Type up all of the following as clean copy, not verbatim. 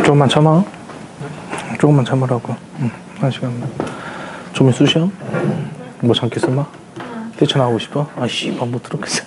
조금만 참아. 조금만 참으라고. 1시간만. 좀 있으셔? 뭐 잠겠어 마? 뛰쳐나가고 싶어? 아 씨발 못 들었겠어.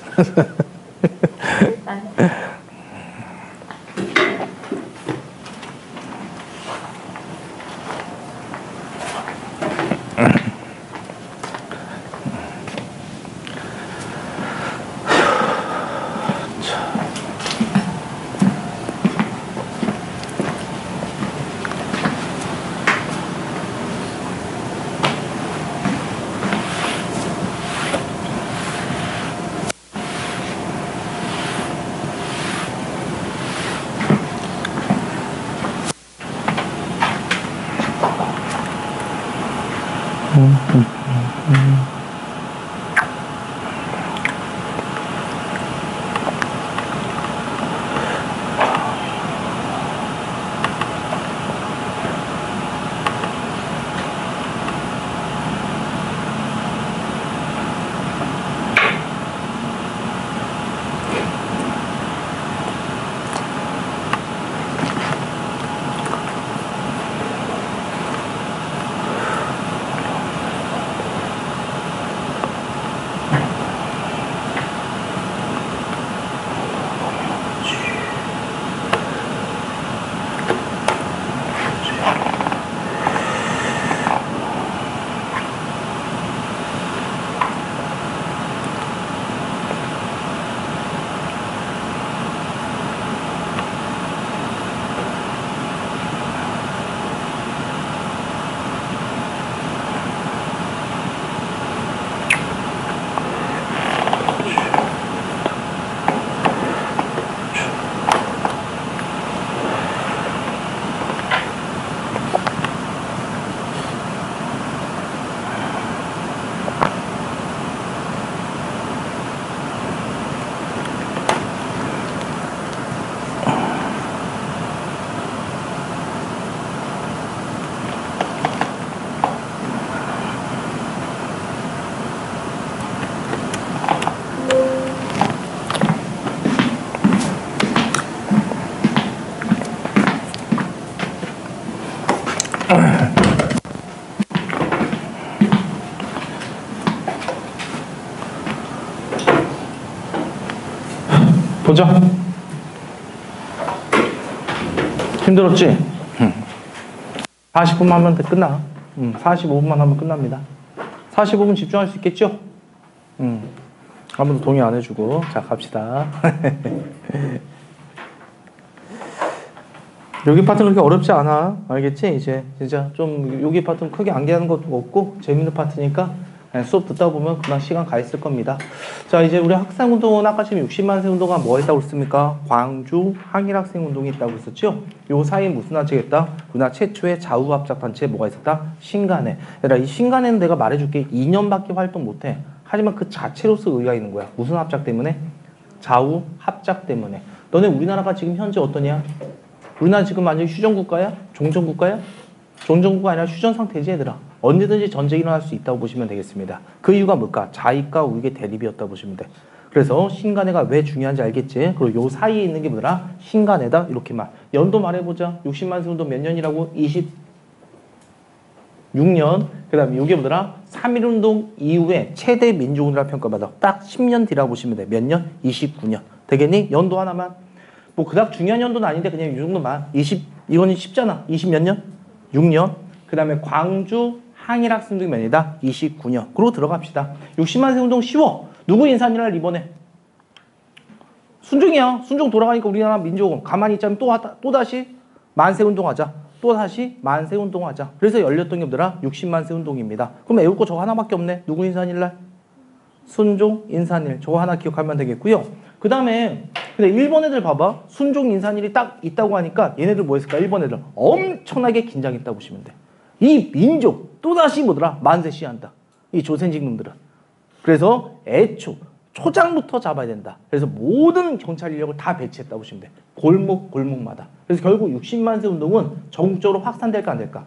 보자. 힘들었지? 40분만 하면 끝나. 45분만 하면 끝납니다. 45분 집중할 수 있겠죠? 아무도 동의 안 해주고. 자, 갑시다. 여기 파트는 그렇게 어렵지 않아. 알겠지? 이제 진짜 좀 여기 파트는 크게 암기하는 것도 없고 재밌는 파트니까 수업 듣다 보면 금방 시간 가 있을 겁니다. 자, 이제 우리 학생운동은 아까 지금 60만세 운동가 뭐 했다고 했습니까? 광주 항일학생운동이 있다고 했었죠? 요 사이에 무슨 단체겠다? 우리나라 최초의 좌우합작단체 뭐가 있었다? 신간회. 얘들아, 이 신간회는 내가 말해줄게. 2년밖에 활동 못해. 하지만 그 자체로서 의의가 있는 거야. 무슨 합작 때문에? 좌우합작 때문에. 너네 우리나라가 지금 현재 어떠냐? 우리나라 지금 완전히 휴전국가야? 종전국가야? 종전국가 아니라 휴전 상태지 얘들아. 언제든지 전쟁이 일어날 수 있다고 보시면 되겠습니다. 그 이유가 뭘까? 자익과 우익의 대립이었다고 보시면 돼. 그래서 신간회가 왜 중요한지 알겠지? 그리고 요 사이에 있는 게 뭐더라? 신간회다? 이렇게 말. 연도 말해보자. 60만세 운동 몇 년이라고? 26년. 그 다음에 요게 뭐더라? 3.1운동 이후에 최대 민주운동이라 평가받아. 딱 10년 뒤라고 보시면 돼. 몇 년? 29년. 되겠니? 연도 하나만. 뭐 그닥 중요한 연도는 아닌데 그냥 이 정도만. 이거는 쉽잖아. 20 몇 년? 6년. 그 다음에 광주 항일학생운동이 몇 년이다? 29년. 그러고 들어갑시다. 60만세 운동 쉬워. 누구 인산이랄 이번에? 순종이야. 순종 돌아가니까 우리나라 민족은 가만히 있자면 또 다시 만세운동 하자. 또 다시 만세운동 하자. 그래서 열렸던 게 뭐더라? 60만세 운동입니다. 그럼 외울 거 저거 하나밖에 없네. 누구 인산일날? 순종 인산일. 저거 하나 기억하면 되겠고요. 그 다음에 근데 일본 애들 봐봐. 순종 인산일이 딱 있다고 하니까 얘네들 뭐 했을까? 일본 애들 엄청나게 긴장했다고 보시면 돼. 이 민족 또다시 뭐더라? 만세 시한다. 이 조선직 놈들은. 그래서 초장부터 잡아야 된다. 그래서 모든 경찰 인력을 다 배치했다고 보시면 돼. 골목마다. 그래서 결국 60만세 운동은 전국적으로 확산될까 안 될까?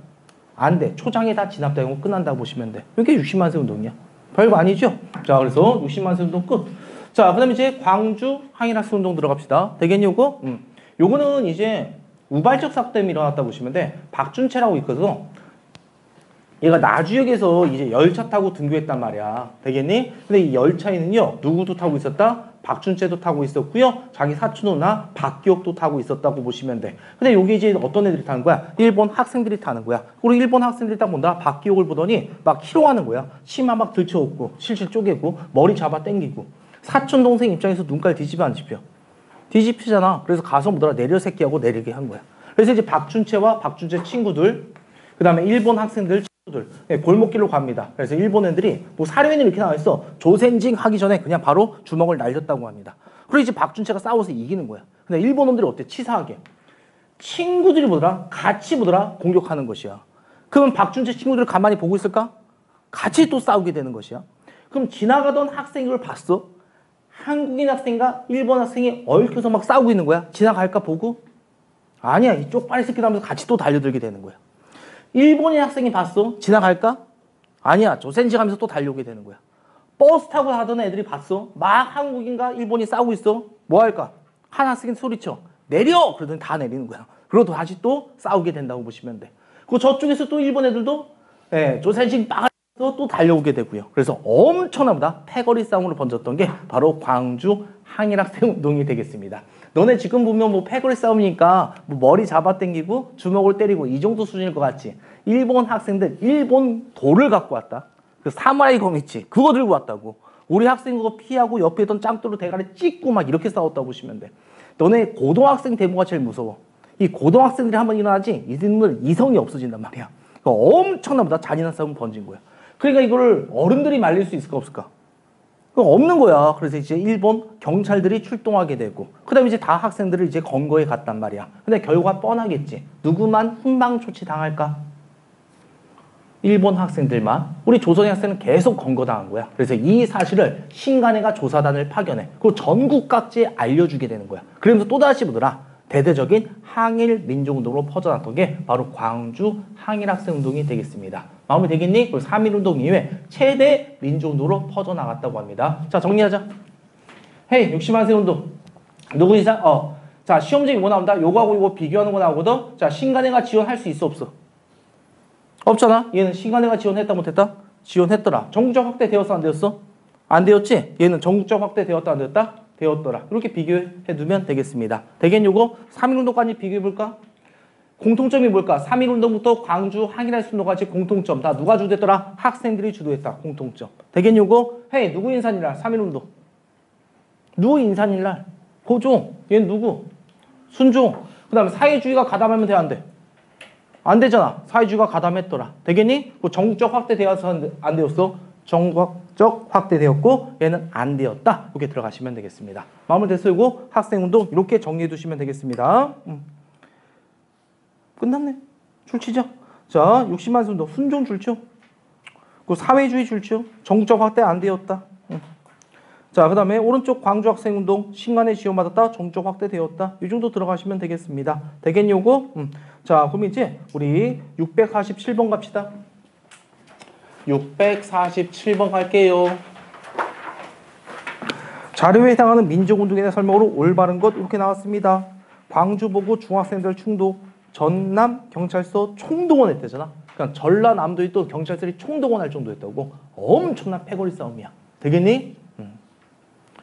안 돼. 초장에 다 진압되고 끝난다고 보시면 돼. 이게 60만세 운동이야. 별거 아니죠? 자, 그래서 60만세 운동 끝. 자, 그 다음에 이제 광주 항일학생 운동 들어갑시다. 되겠니, 요거? 요거는 이제 우발적 사고 때문에 일어났다 보시면 돼. 박준채라고 있거든. 얘가 나주역에서 이제 열차 타고 등교했단 말이야. 되겠니? 근데 이 열차에는요, 누구도 타고 있었다? 박준채도 타고 있었고요. 자기 사촌 누나 박기옥도 타고 있었다고 보시면 돼. 근데 여기 이제 어떤 애들이 타는 거야? 일본 학생들이 타는 거야. 그리고 일본 학생들이 딱 본다. 박기옥을 보더니 막 희롱하는 거야. 치마 막 들쳐엎고 실실 쪼개고 머리 잡아 당기고. 사촌 동생 입장에서 눈깔 뒤집어 안 집혀. 뒤집히잖아. 그래서 가서 뭐더라 내려 새끼하고 내리게 한 거야. 그래서 이제 박준채와 박준채 친구들, 그 다음에 일본 학생들 친구들, 골목길로 갑니다. 그래서 일본 애들이 뭐 사료에는 이렇게 나와 있어. 조센징 하기 전에 그냥 바로 주먹을 날렸다고 합니다. 그리고 이제 박준채가 싸워서 이기는 거야. 근데 일본 놈들이 어때? 치사하게. 친구들이 보더라? 같이 보더라? 공격하는 것이야. 그럼 박준채 친구들을 가만히 보고 있을까? 같이 또 싸우게 되는 것이야. 그럼 지나가던 학생이 그걸 봤어? 한국인 학생과 일본 학생이 얽혀서 막 싸우고 있는 거야. 지나갈까 보고? 아니야. 이쪽 빨리 새끼들 하면서 같이 또 달려들게 되는 거야. 일본인 학생이 봤어? 지나갈까? 아니야. 조센징 하면서 또 달려오게 되는 거야. 버스 타고 가던 애들이 봤어? 막 한국인과 일본이 싸우고 있어? 뭐 할까? 한 학생이 소리쳐. 내려! 그러더니 다 내리는 거야. 그리고 다시 또 싸우게 된다고 보시면 돼. 그리고 저쪽에서 또 일본 애들도 조센징 막 또 달려오게 되고요. 그래서 엄청나보다 패거리 싸움으로 번졌던 게 바로 광주 항일학생 운동이 되겠습니다. 너네 지금 보면 뭐 패거리 싸움이니까 뭐 머리 잡아당기고 주먹을 때리고 이 정도 수준일 것 같지. 일본 학생들 일본 돌을 갖고 왔다. 그 사무라이 검 있지. 그거 들고 왔다고. 우리 학생 그거 피하고 옆에 있던 짱돌로 대가리 찍고 막 이렇게 싸웠다고 보시면 돼. 너네 고등학생 데모가 제일 무서워. 이 고등학생들이 한번 일어나지 이들은 이성이 없어진단 말이야. 엄청나보다 잔인한 싸움이 번진 거야. 그러니까 이거를 어른들이 말릴 수 있을까 없을까? 없는 거야. 그래서 이제 일본 경찰들이 출동하게 되고, 그 다음에 이제 다 학생들을 이제 검거해 갔단 말이야. 근데 결과 뻔하겠지. 누구만 훈방 조치 당할까? 일본 학생들만. 우리 조선의 학생은 계속 검거당한 거야. 그래서 이 사실을 신간회가 조사단을 파견해. 그리고 전국 각지에 알려주게 되는 거야. 그러면서 또다시 보더라. 대대적인 항일 민족운동으로 퍼져나갔던 게 바로 광주 항일학생운동이 되겠습니다. 마음에 되겠니? 그리고 3.1운동 이후에 최대 민족운동으로 퍼져나갔다고 합니다. 자, 정리하자. 헤이, 60만세 운동. 누구 이상? 자, 시험지에 뭐 나온다? 요거하고 요거 비교하는 거 나오거든? 자, 신간회가 지원할 수 있어, 없어? 없잖아? 얘는 신간회가 지원했다, 못했다? 지원했더라. 전국적 확대 되었어, 안 되었어? 안 되었지? 얘는 전국적 확대 되었다, 안 되었다? 되었더라. 이렇게 비교해 두면 되겠습니다. 대개는 요거 3.1운동까지 비교해볼까? 공통점이 뭘까? 3.1운동부터 광주 항일학생운동까지 공통점. 다 누가 주도했더라? 학생들이 주도했다. 공통점. 대개는 요거 헤이 누구 인산일날? 3.1운동. 누구 인산일날? 고종. 얘는 누구? 순종. 그 다음에 사회주의가 가담하면 돼, 안 돼? 안 되잖아. 사회주의가 가담했더라. 되겠니? 그 전국적 확대되어서 안 되었어? 전국적 확대되었고 얘는 안 되었다. 이렇게 들어가시면 되겠습니다. 마음을 되쓰고 학생운동 이렇게 정리해 두시면 되겠습니다. 끝났네. 출치죠. 자, 60만세 운동 순종 출처. 그 사회주의 출처. 전국적 확대 안 되었다. 자, 그 다음에 오른쪽 광주 학생운동 신간에 지원받았다. 전국적 확대되었다. 이 정도 들어가시면 되겠습니다. 되겠니 요거? 자, 그럼 이제 우리 647번 갑시다. 647번 갈게요. 자료에 해당하는 민족운동에 대한 설명으로 올바른 것 이렇게 나왔습니다. 광주보고 중학생들 충동, 전남 경찰서 총동원했대잖아. 그러니까 전라남도에 또 경찰들이 총동원할 정도였다고. 엄청난 패거리 싸움이야. 되겠니?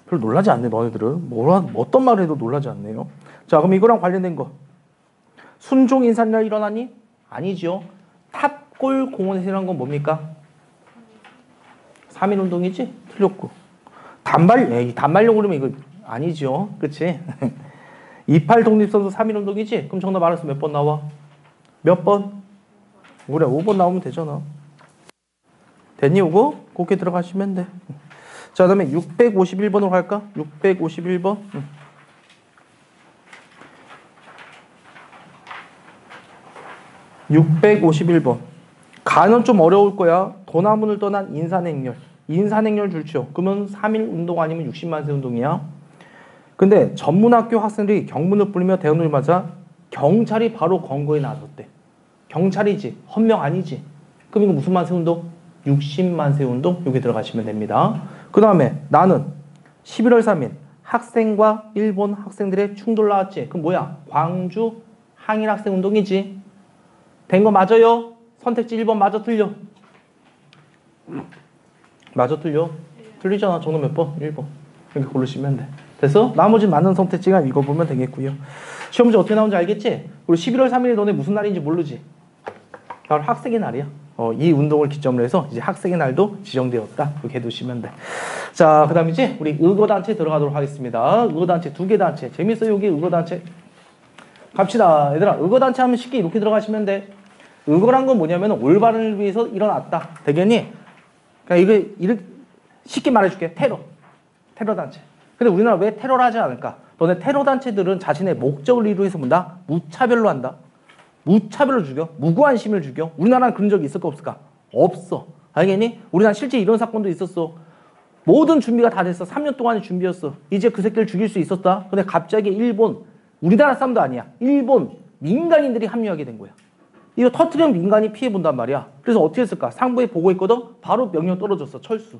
별로 놀라지 않네 너희들은. 어떤 말을 해도 놀라지 않네요. 자, 그럼 이거랑 관련된 거. 순종 인산날 일어나니? 아니죠. 탑골 공원에서 일어난 건 뭡니까? 3.1운동이지? 틀렸고. 단발령 그러면 이거 아니죠. 그치? 28 독립선서 3.1운동이지? 그럼 정답 알아서 몇 번 나와? 몇 번? 그래, 5번 나오면 되잖아. 됐니, 이거? 그렇게 들어가시면 돼. 자, 그 다음에 651번으로 갈까? 651번. 651번. 가는 좀 어려울 거야. 도남문을 떠난 인산행렬. 인산행렬 줄죠. 그러면 3.1운동 아니면 60만세 운동이야. 근데 전문학교 학생들이 경문을 뿌리며 대운동을 맞아 경찰이 바로 검거에 나섰대. 경찰이지. 헌명 아니지. 그럼 이거 무슨 만세 운동? 60만세 운동. 여기 들어가시면 됩니다. 그 다음에 나는 11월 3일 학생과 일본 학생들의 충돌 나왔지. 그럼 뭐야? 광주 항일 학생 운동이지. 된 거 맞아요? 선택지 1번 맞아 틀려? 맞아 틀려? 틀리잖아. 정답 몇 번? 1번. 이렇게 고르시면 돼. 그래서 나머지 맞는 선택지가 읽어보면 되겠고요. 시험 문제 어떻게 나오는지 알겠지? 그리고 11월 3일이 너네 무슨 날인지 모르지? 바로 학생의 날이야. 이 운동을 기점으로 해서 이제 학생의 날도 지정되었다. 이렇게 두시면 돼. 자, 그 다음 이제 우리 의거단체 들어가도록 하겠습니다. 의거단체 2개 단체. 재밌어요, 여기 의거단체. 갑시다. 얘들아, 의거단체 하면 쉽게 이렇게 들어가시면 돼. 의거란 건 뭐냐면 올바른을 위해서 일어났다. 되겠니? 그러니까 이렇게 쉽게 말해줄게. 테러 단체. 근데 우리나라 왜 테러를 하지 않을까? 너네 테러 단체들은 자신의 목적을 이루어서 뭔다? 무차별로 한다. 무차별로 죽여. 무고한심을 죽여. 우리나라는 그런 적이 있을까 없을까? 없어. 알겠니? 우리나라 실제 이런 사건도 있었어. 모든 준비가 다 됐어. 3년 동안의 준비였어. 이제 그 새끼를 죽일 수 있었다. 근데 갑자기 일본, 우리나라 사람도 아니야. 일본 민간인들이 합류하게 된 거야. 이거 터트리면 민간이 피해본단 말이야. 그래서 어떻게 했을까? 상부에 보고했거든? 바로 명령 떨어졌어. 철수.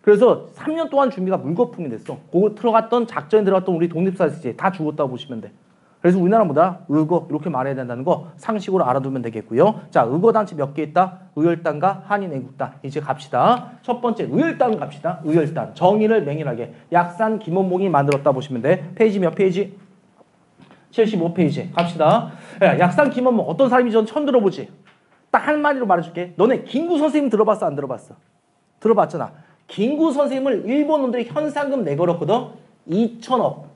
그래서 3년 동안 준비가 물거품이 됐어. 거기 들어갔던 작전에 들어갔던 우리 독립사실지 다 죽었다고 보시면 돼. 그래서 우리나라 뭐다? 의거 이렇게 말해야 된다는 거 상식으로 알아두면 되겠고요. 자, 의거단체 몇 개 있다? 의열단과 한인애국단. 이제 갑시다. 첫 번째 의열단 갑시다. 의열단. 정의를 맹렬하게 약산 김원봉이 만들었다 보시면 돼. 페이지 몇 페이지? 75페이지. 갑시다. 야, 약산 김원봉 어떤 사람인지 전 처음 들어보지? 딱 한마디로 말해줄게. 너네 김구 선생님 들어봤어? 안 들어봤어? 들어봤잖아. 김구 선생님을 일본 놈들이 현상금 내걸었거든? 2천억.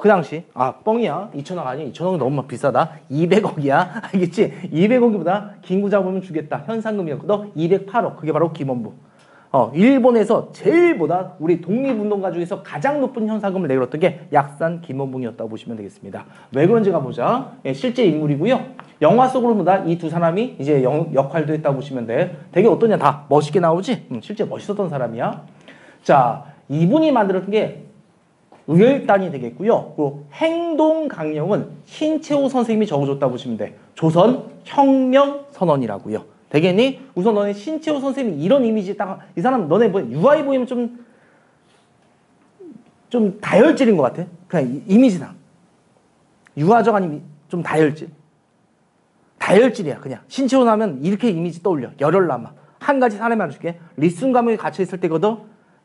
그 당시. 뻥이야. 2천억 아니야. 2천억은 너무 비싸다. 200억이야. 알겠지? 200억이보다 김구 잡으면 주겠다. 현상금이었거든? 208억. 그게 바로 김원부. 일본에서 제일보다 우리 독립운동가 중에서 가장 높은 현상금을 내걸었던 게 약산 김원봉이었다고 보시면 되겠습니다. 왜 그런지 가보자. 실제 인물이고요. 영화 속으로 보다 이 두 사람이 이제 역할도 했다고 보시면 돼. 되게 어떠냐? 다 멋있게 나오지? 실제 멋있었던 사람이야. 자, 이분이 만들었던 게 의열단이 되겠고요. 그리고 행동강령은 신채호 선생님이 적어줬다고 보시면 돼. 조선 혁명선언이라고요. 되겠니? 우선 너네 신채호 선생님이 이런 이미지 딱, 이 사람 너네 뭐 UI 보이면 좀 다혈질인 것 같아. 그냥 이미지상. 유화적 아니면 좀 다혈질. 다혈질이야, 그냥. 신채호 하면 이렇게 이미지 떠올려. 열혈남아. 한 가지 사람이 알려줄게. 리슨 감옥에 갇혀있을 때거든.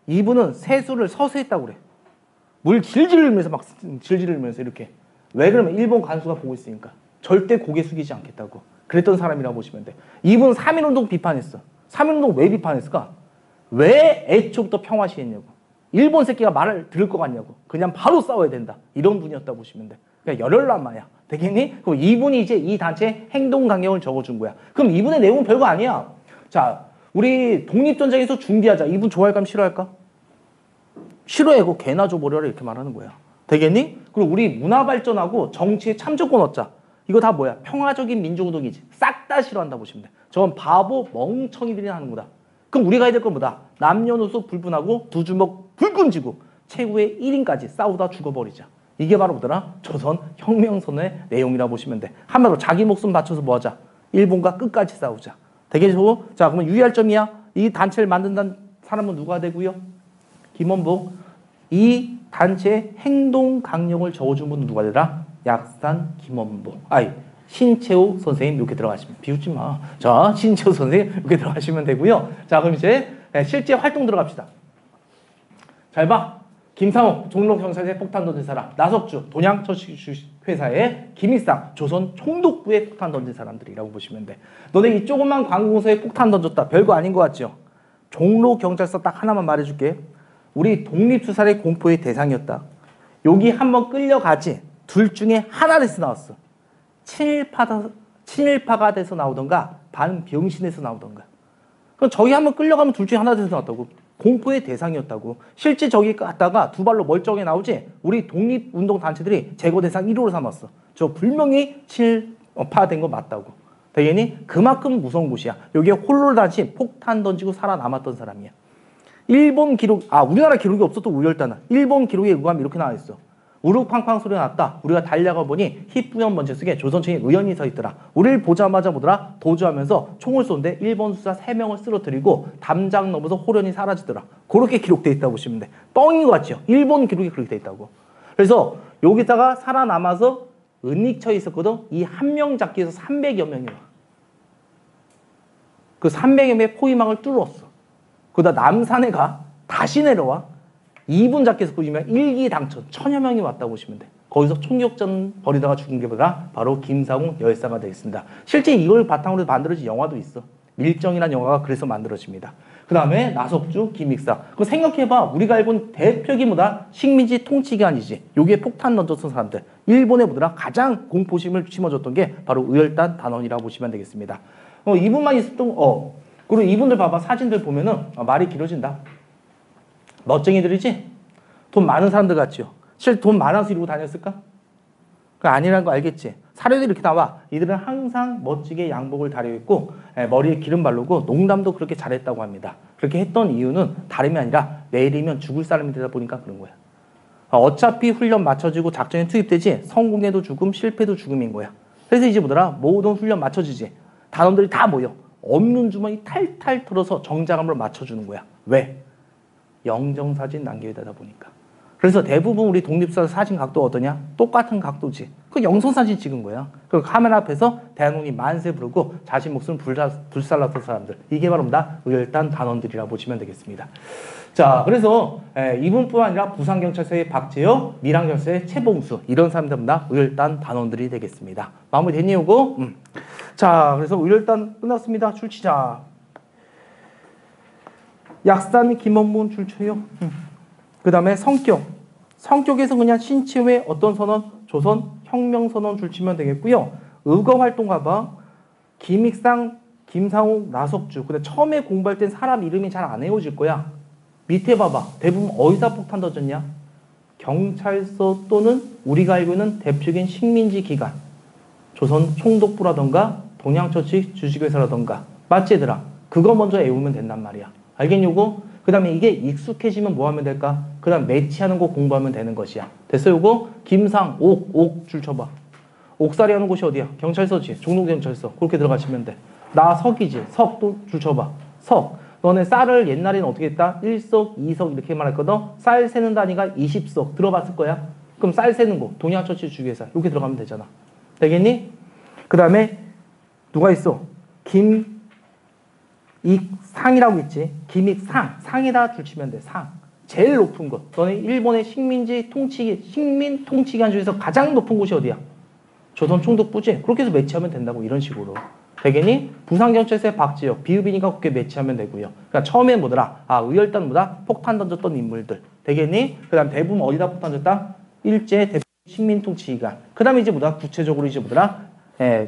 이분은 세수를 서서 했다고 그래. 물 질질 흘리면서 막 질질 흘리면서 이렇게. 왜 그러면 일본 간수가 보고 있으니까. 절대 고개 숙이지 않겠다고. 그랬던 사람이라고 보시면 돼. 이분은 3.1운동 비판했어. 3.1운동 왜 비판했을까? 왜 애초부터 평화시했냐고. 일본 새끼가 말을 들을 것 같냐고. 그냥 바로 싸워야 된다. 이런 분이었다고 보시면 돼. 그러니까 열혈남아야. 되겠니? 그럼 이분이 이제 이 단체 행동강령을 적어준 거야. 그럼 이분의 내용은 별거 아니야. 자, 우리 독립전쟁에서 준비하자. 이분 좋아할까 싫어할까? 싫어해. 그거 개나 줘버려라 이렇게 말하는 거야. 되겠니? 그리고 우리 문화발전하고 정치에 참정권 얻자. 이거 다 뭐야? 평화적인 민주운동이지. 싹 다 싫어한다 보시면 돼. 저건 바보 멍청이들이 하는 거다. 그럼 우리가 해야 될 건 뭐다? 남녀노소 불분하고 두 주먹 불끈 쥐고 최후의 1인까지 싸우다 죽어버리자. 이게 바로 뭐더라? 조선 혁명선언의 내용이라 보시면 돼. 한마디로 자기 목숨 바쳐서 뭐 하자? 일본과 끝까지 싸우자. 되겠죠? 자, 그러면 유의할 점이야. 이 단체를 만든다는 사람은 누가 되고요? 김원봉. 이 단체의 행동 강령을 적어준 분은 누가 되더라? 약산 김원봉. 신채호 선생님 이렇게 들어가시면 비웃지 마. 자, 신채호 선생님 이렇게 들어가시면 되고요. 자, 그럼 이제 실제 활동 들어갑시다. 잘 봐. 김상호 종로 경찰서에 폭탄 던진 사람, 나석주 돈양처식회사의 김일상 조선 총독부에 폭탄 던진 사람들이라고 보시면 돼. 너네 이 조그만 관공서에 폭탄 던졌다. 별거 아닌 것 같죠? 종로 경찰서 딱 하나만 말해줄게. 우리 독립수살의 공포의 대상이었다. 여기 한번 끌려가지. 둘 중에 하나 돼서 나왔어. 친일파가 돼서 나오던가 반병신에서 나오던가. 그럼 저기 한번 끌려가면 둘 중에 하나 돼서 나왔다고. 공포의 대상이었다고. 실제 저기 갔다가 두 발로 멀쩡해 나오지. 우리 독립운동 단체들이 제거 대상 1호로 삼았어. 저 분명히 친일파된 거 맞다고. 되겠니? 그만큼 무서운 곳이야. 여기에 홀로 다시 폭탄 던지고 살아남았던 사람이야. 일본 기록, 우리나라 기록이 없었던 우열단은 일본 기록에 의하면 이렇게 나와 있어. 우르팡팡 소리가 났다. 우리가 달려가 보니 희뿌연 먼지 속에 조선청의 의원이 서 있더라. 우리를 보자마자 뭐더라? 도주하면서 총을 쏘는데 일본 수사 3명을 쓰러뜨리고 담장 넘어서 호련히 사라지더라. 그렇게 기록돼 있다고 보시면 돼. 뻥인 것 같죠? 일본 기록이 그렇게 돼 있다고. 그래서 여기다가 살아남아서 은닉처에 있었거든. 이 한 명 잡기 위해서 300여 명이 와. 그 300여 명의 포위망을 뚫었어. 그러다 남산에 가. 다시 내려와. 2분 잡기 위해서 보시면 일기당천 1000여 명이 왔다고 보시면 돼. 거기서 총격전 벌이다가 죽은 게 바로 김상우 열사가 되겠습니다. 실제 이걸 바탕으로 만들어진 영화도 있어. 밀정이라는 영화가 그래서 만들어집니다. 그 다음에 나석주, 김익상. 그거 생각해봐. 우리가 알고 있는 대표적인 뭐다? 식민지 통치기관이지. 여기에 폭탄 던졌던 사람들. 일본에 뭐더라? 가장 공포심을 심어줬던 게 바로 의열단 단원이라고 보시면 되겠습니다. 이분만 있었던, 그리고 이분들 봐봐. 사진들 보면은 말이 길어진다. 멋쟁이들이지? 돈 많은 사람들 같지요. 실제 돈 많아서 이러고 다녔을까? 그거 아니라는 거 알겠지? 사례도 이렇게 나와. 이들은 항상 멋지게 양복을 다려입고 머리에 기름 바르고 농담도 그렇게 잘했다고 합니다. 그렇게 했던 이유는 다름이 아니라 내일이면 죽을 사람이 되다 보니까 그런 거야. 어차피 훈련 맞춰지고 작전에 투입되지 성공해도 죽음, 실패도 죽음인 거야. 그래서 이제 뭐더라? 모든 훈련 맞춰지지. 단원들이 다 모여. 없는 주머니 탈탈 털어서 정장함으로 맞춰주는 거야. 왜? 영정사진 남겨야 되다 보니까. 그래서 대부분 우리 독립사 사진 각도 어떠냐? 똑같은 각도지. 그 영상사진 찍은 거야. 그 카메라 앞에서 대한민국이 만세 부르고 자신 목숨 불살랐던 사람들. 이게 바로 의열단 단원들이라고 보시면 되겠습니다. 자, 그래서 이분뿐만 아니라 부산경찰서의 박재혁, 밀양경찰서의 최봉수 이런 사람들 의열단 단원들이 되겠습니다. 마무리 됐니 요거? 자, 그래서 의열단 끝났습니다. 출치자. 약산 김원문 출처요. 그 다음에 성격. 성격에서 그냥 신체 외 어떤 선언? 조선 혁명선언 줄치면 되겠고요. 의거활동 가봐. 김익상, 김상욱, 나석주. 근데 처음에 공부할 땐 사람 이름이 잘 안 외워질 거야. 밑에 봐봐. 대부분 어디다 폭탄 던졌냐? 경찰서 또는 우리가 알고 있는 대표적인 식민지 기관. 조선 총독부라던가 동양처치 주식회사라던가. 맞지 얘들아? 그거 먼저 외우면 된단 말이야. 알겠냐고? 그 다음에 이게 익숙해지면 뭐 하면 될까? 그 다음 매치하는 거 공부하면 되는 것이야. 됐어 요거? 김상, 옥 줄 쳐봐. 옥살이 하는 곳이 어디야? 경찰서지. 종로경찰서. 그렇게 들어가시면 돼. 나 석이지. 석도 줄 쳐봐. 석. 너네 쌀을 옛날에는 어떻게 했다? 1석, 2석 이렇게 말했거든? 쌀 세는 단위가 20석. 들어봤을 거야? 그럼 쌀 세는 곳. 동양처치 주기회사. 이렇게 들어가면 되잖아. 되겠니? 그 다음에 누가 있어? 김익상이라고 있지. 김익상. 상에다 줄치면 돼. 상. 제일 높은 것. 너네 일본의 식민 통치기관 중에서 가장 높은 곳이 어디야? 조선 총독부지. 그렇게 해서 매치하면 된다고. 이런 식으로. 되겠니? 부산경찰서의 박지혁. 비읍이니까 그렇게 매치하면 되고요. 그러니까 처음엔 뭐더라? 의열단 뭐다? 폭탄 던졌던 인물들. 되겠니? 그 다음 대부분 어디다 폭탄 던졌다? 일제 대표 식민통치기관. 그 다음에 이제 뭐다? 구체적으로 이제 뭐더라?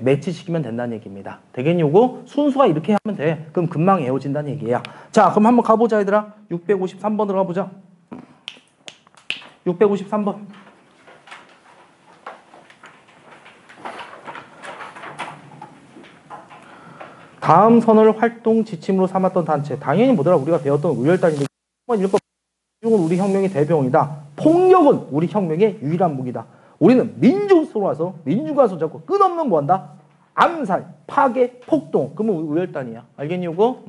매치시키면 된다는 얘기입니다. 되겠니? 요거 순수가 이렇게 하면 돼. 그럼 금방 외워진다는 얘기야. 자, 그럼 한번 가보자 얘들아. 653번 들어가 보자. 653번. 다음 선언을 활동 지침으로 삼았던 단체. 당연히 뭐더라? 우리가 배웠던 의열단인데 이런 거 폭력은 우리 혁명의 대병이다. 폭력은 우리 혁명의 유일한 무기다. 우리는 민족으로 와서 민주가 손잡고 끝없는 뭐한다? 암살, 파괴, 폭동. 그러면 의열단이야. 알겠니 요거?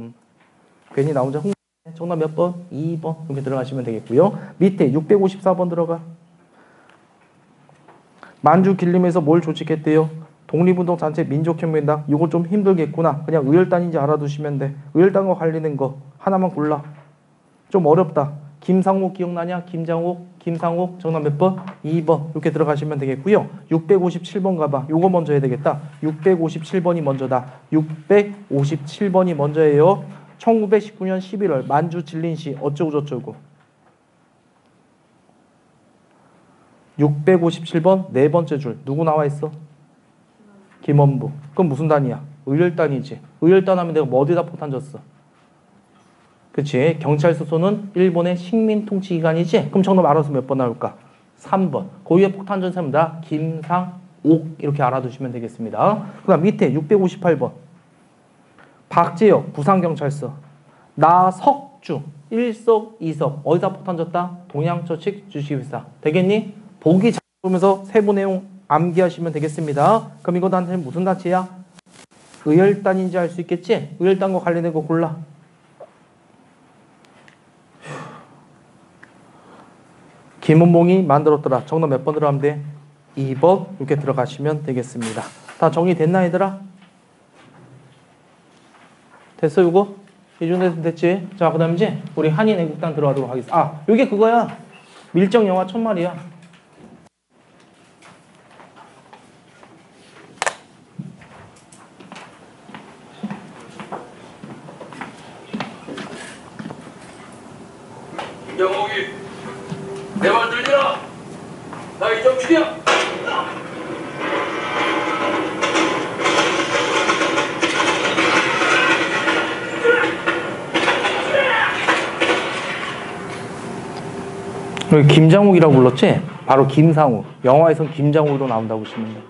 괜히 나 혼자 정답 몇 번? 2번 이렇게 들어가시면 되겠고요. 밑에 654번 들어가. 만주 길림에서 뭘 조직했대요? 독립운동 단체 민족혁명이다. 이거 좀 힘들겠구나. 그냥 의열단인지 알아두시면 돼. 의열단과 관련된 거 하나만 골라. 좀 어렵다. 김상욱 기억나냐? 김상욱 정답 몇 번? 2번 이렇게 들어가시면 되겠고요. 657번 가봐. 요거 먼저 해야 되겠다. 657번이 먼저다. 657번이 먼저예요. 1919년 11월 만주 진린시 어쩌고 저쩌고. 657번 네 번째 줄 누구 나와 있어? 김원부. 그럼 무슨 단이야? 의열단이지. 의열단 하면 내가 뭐 어디다 폭탄 줬어? 그치? 경찰서소는 일본의 식민 통치기관이지? 그럼 정답 알아서 몇 번 나올까? 3번. 거기에 폭탄 전 사람이다. 김상옥 이렇게 알아두시면 되겠습니다. 그 다음 밑에 658번. 박재혁 부산경찰서. 나석주 1석 2석 어디다 폭탄 줬다? 동양처치 주식회사. 되겠니? 보기 잘 보면서 세부 내용 암기하시면 되겠습니다. 그럼 이거 단체 무슨 단체야? 의열단인지 알 수 있겠지? 의열단과 관련된 거 골라. 김은봉이 만들었더라. 정답 몇 번 들어가면 돼? 2번 이렇게 들어가시면 되겠습니다. 다 정리됐나 얘들아? 됐어 이거? 이 정도 됐지? 자 그 다음 이제 우리 한인애국단 들어가도록 하겠습니다. 아 요게 그거야. 밀정영화 천말이야. 김정욱이 내 말 들리나? 나 이정춘이야. 여기 김장욱이라고 불렀지? 바로 김상욱. 영화에선 김장욱으로 나온다고 보시면 돼.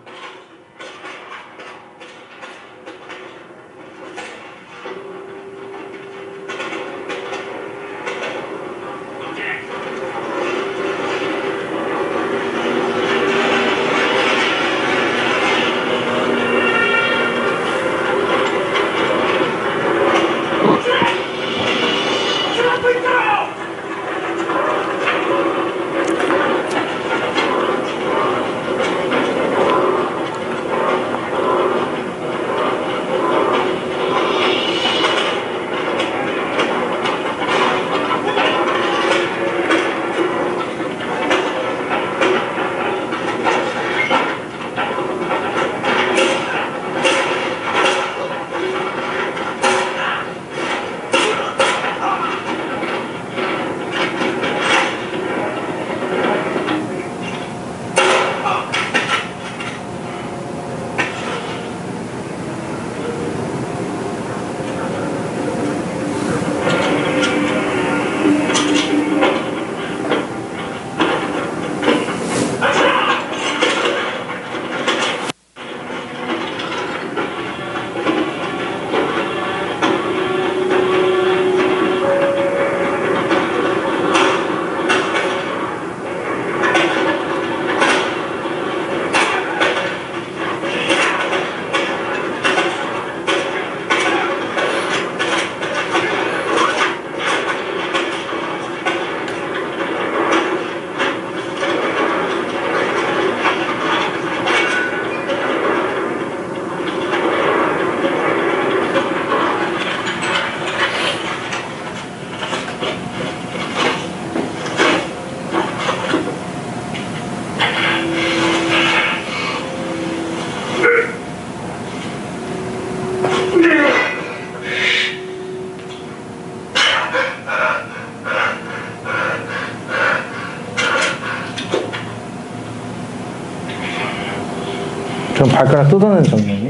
좀 발가락 뜯어내는 장면이.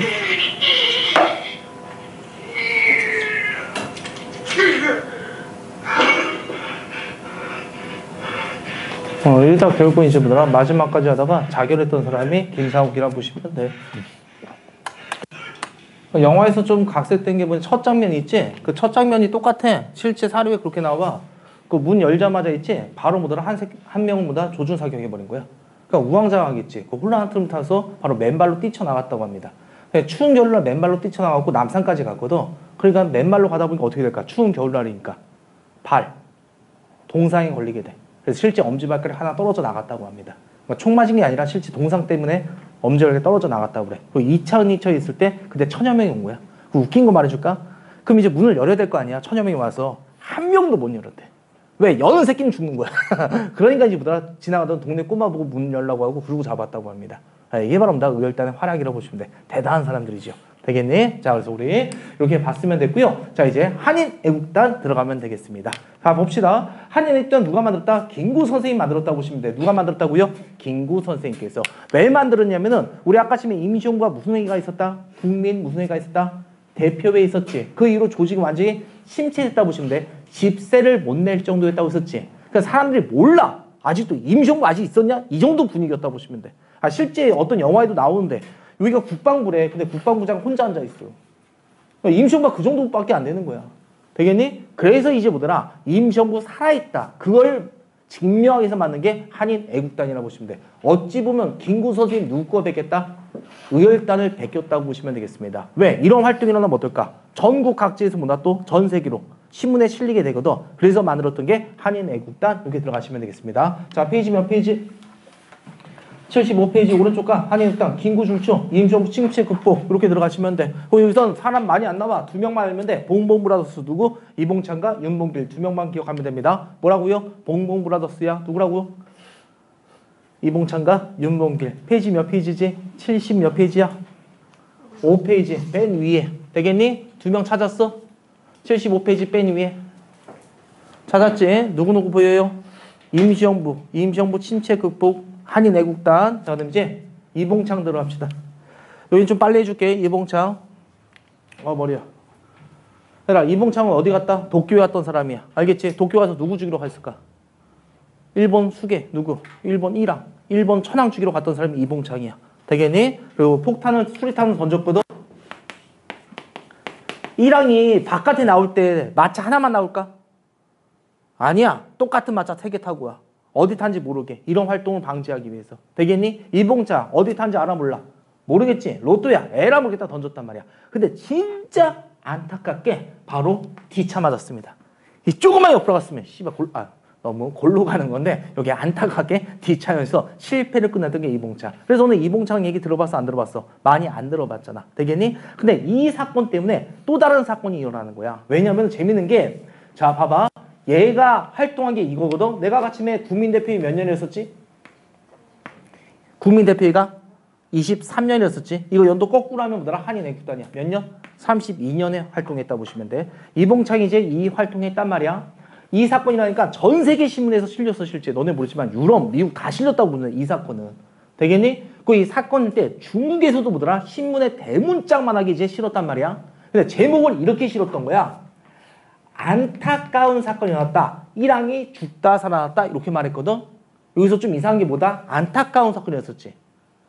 일단 결국 이제 뭐더라 마지막까지 하다가 자결했던 사람이 김상욱이라고 보시면 돼. 영화에서 좀 각색된 게 뭐냐 첫 장면 있지? 그 첫 장면이 똑같아. 실제 사료에 그렇게 나와. 그 문 열자마자 있지? 바로 뭐더라 한 명을 뭐다 조준 사격해버린 거야. 그러니까 우왕좌왕하겠지. 그 혼란한 틈을 타서 바로 맨발로 뛰쳐나갔다고 합니다. 추운 겨울날 맨발로 뛰쳐나가고 남산까지 갔거든. 그러니까 맨발로 가다 보니까 어떻게 될까? 추운 겨울날이니까 발 동상에 걸리게 돼. 그래서 실제 엄지발가락이 하나 떨어져 나갔다고 합니다. 그러니까 총 맞은 게 아니라 실제 동상 때문에 엄지발가락이 떨어져 나갔다고 그래. 그리고 2차 은이처에 있을 때 그때 1000여 명이 온 거야. 그 웃긴 거 말해줄까? 그럼 이제 문을 열어야 될 거 아니야. 1000여 명이 와서 한 명도 못 열었대. 왜? 여는 새끼는 죽는 거야. 그러니까 이제 보다 지나가던 동네 꼬마 보고 문 열라고 하고 부르고 잡았다고 합니다. 이게 바로 의열단의 활약이라고 보시면 돼. 대단한 사람들이죠. 되겠니? 자, 그래서 우리 이렇게 봤으면 됐고요. 자, 이제 한인애국단 들어가면 되겠습니다. 자, 봅시다. 한인애국단 누가 만들었다? 김구 선생님 만들었다고 보시면 돼. 누가 만들었다고요? 김구 선생님께서. 왜 만들었냐면은 우리 아까 지금 임시정부가 무슨 회의가 있었다? 국민 무슨 회의가 있었다? 대표회의 있었지. 그 이후로 조직이 완전히 침체됐다고 보시면 돼. 집세를 못 낼 정도였다고 했었지. 그러니까 사람들이 몰라. 아직도 임시정부 아직 있었냐? 이 정도 분위기였다고 보시면 돼. 실제 어떤 영화에도 나오는데 여기가 국방부래. 근데 국방부장 혼자 앉아있어. 임시정부가 그 정도밖에 안 되는 거야. 되겠니? 그래서 이제 뭐더라? 임시정부 살아있다. 그걸 증명하기 위해서 만든 게 한인애국단이라고 보시면 돼. 어찌 보면 김구 선생님 누구 거 뵙겠다? 의열단을 베꼈다고 보시면 되겠습니다. 왜? 이런 활동이 일어나면 어떨까? 전국 각지에서 뭐다 또 전 세계로 신문에 실리게 되거든. 그래서 만들었던 게 한인애국단. 이렇게 들어가시면 되겠습니다. 자, 페이지 몇 페이지? 75페이지 오른쪽 가 한인극단 긴구줄초 임시정부 침체 극복 이렇게 들어가시면 돼. 여기선 사람 많이 안 나와. 2명만 알면 돼. 봉봉브라더스 누구? 이봉창과 윤봉길 2명만 기억하면 됩니다. 뭐라고요? 봉봉브라더스야. 누구라고요? 이봉창과 윤봉길. 페이지 몇 페이지지? 70 몇 페이지야? 5페이지 맨 위에. 되겠니? 2명 찾았어? 75페이지 맨 위에. 찾았지? 누구누구 보여요? 임시정부 침체 극복 한인애국단. 자, 그럼 이제 이봉창 들어갑시다. 여긴 좀 빨리 해줄게. 이봉창. 머리야. 얘들아, 이봉창은 어디 갔다? 도쿄에 갔던 사람이야. 알겠지? 도쿄 가서 누구 죽이러 갔을까? 일본 수계 누구? 일본 이랑. 일본 천황 죽이러 갔던 사람이 이봉창이야. 되겠니? 그리고 폭탄을 수리탄을 던졌거든. 이랑이 바깥에 나올 때 마차 하나만 나올까? 아니야. 똑같은 마차 3개 타고 와. 어디 탄지 모르게. 이런 활동을 방지하기 위해서. 되겠니? 이봉창 어디 탄지 알아 몰라? 모르겠지? 로또야. 에라 모르겠다 던졌단 말이야. 근데 진짜 안타깝게 바로 D차 맞았습니다. 이 조금만 옆으로 갔으면 씨발 너무 골로 가는 건데 여기 안타깝게 D차에서 실패를 끝냈던 게 이봉창. 그래서 오늘 이봉창 얘기 들어봤어 안 들어봤어? 많이 안 들어봤잖아. 되겠니? 근데 이 사건 때문에 또 다른 사건이 일어나는 거야. 왜냐면 재밌는 게 자 봐봐. 얘가 활동한 게 이거거든. 내가 아침에 국민대표회 몇 년이었었지? 국민대표회가 23년이었었지. 이거 연도 거꾸로 하면 뭐더라? 한인애국단이야. 몇 년? 32년에 활동했다 보시면 돼. 이봉창이 이제 이 활동했단 말이야. 이 사건이 나니까 전 세계 신문에서 실렸어. 실제 너네 모르지만 유럽, 미국 다 실렸다고 보는 이 사건은. 되겠니? 그 이 사건 때 중국에서도 뭐더라? 신문에 대문짝만하게 이제 실었단 말이야. 근데 제목을 이렇게 실었던 거야. 안타까운 사건이 일어났다. 이랑이 죽다 살아났다. 이렇게 말했거든. 여기서 좀 이상한 게 뭐다? 안타까운 사건이었었지.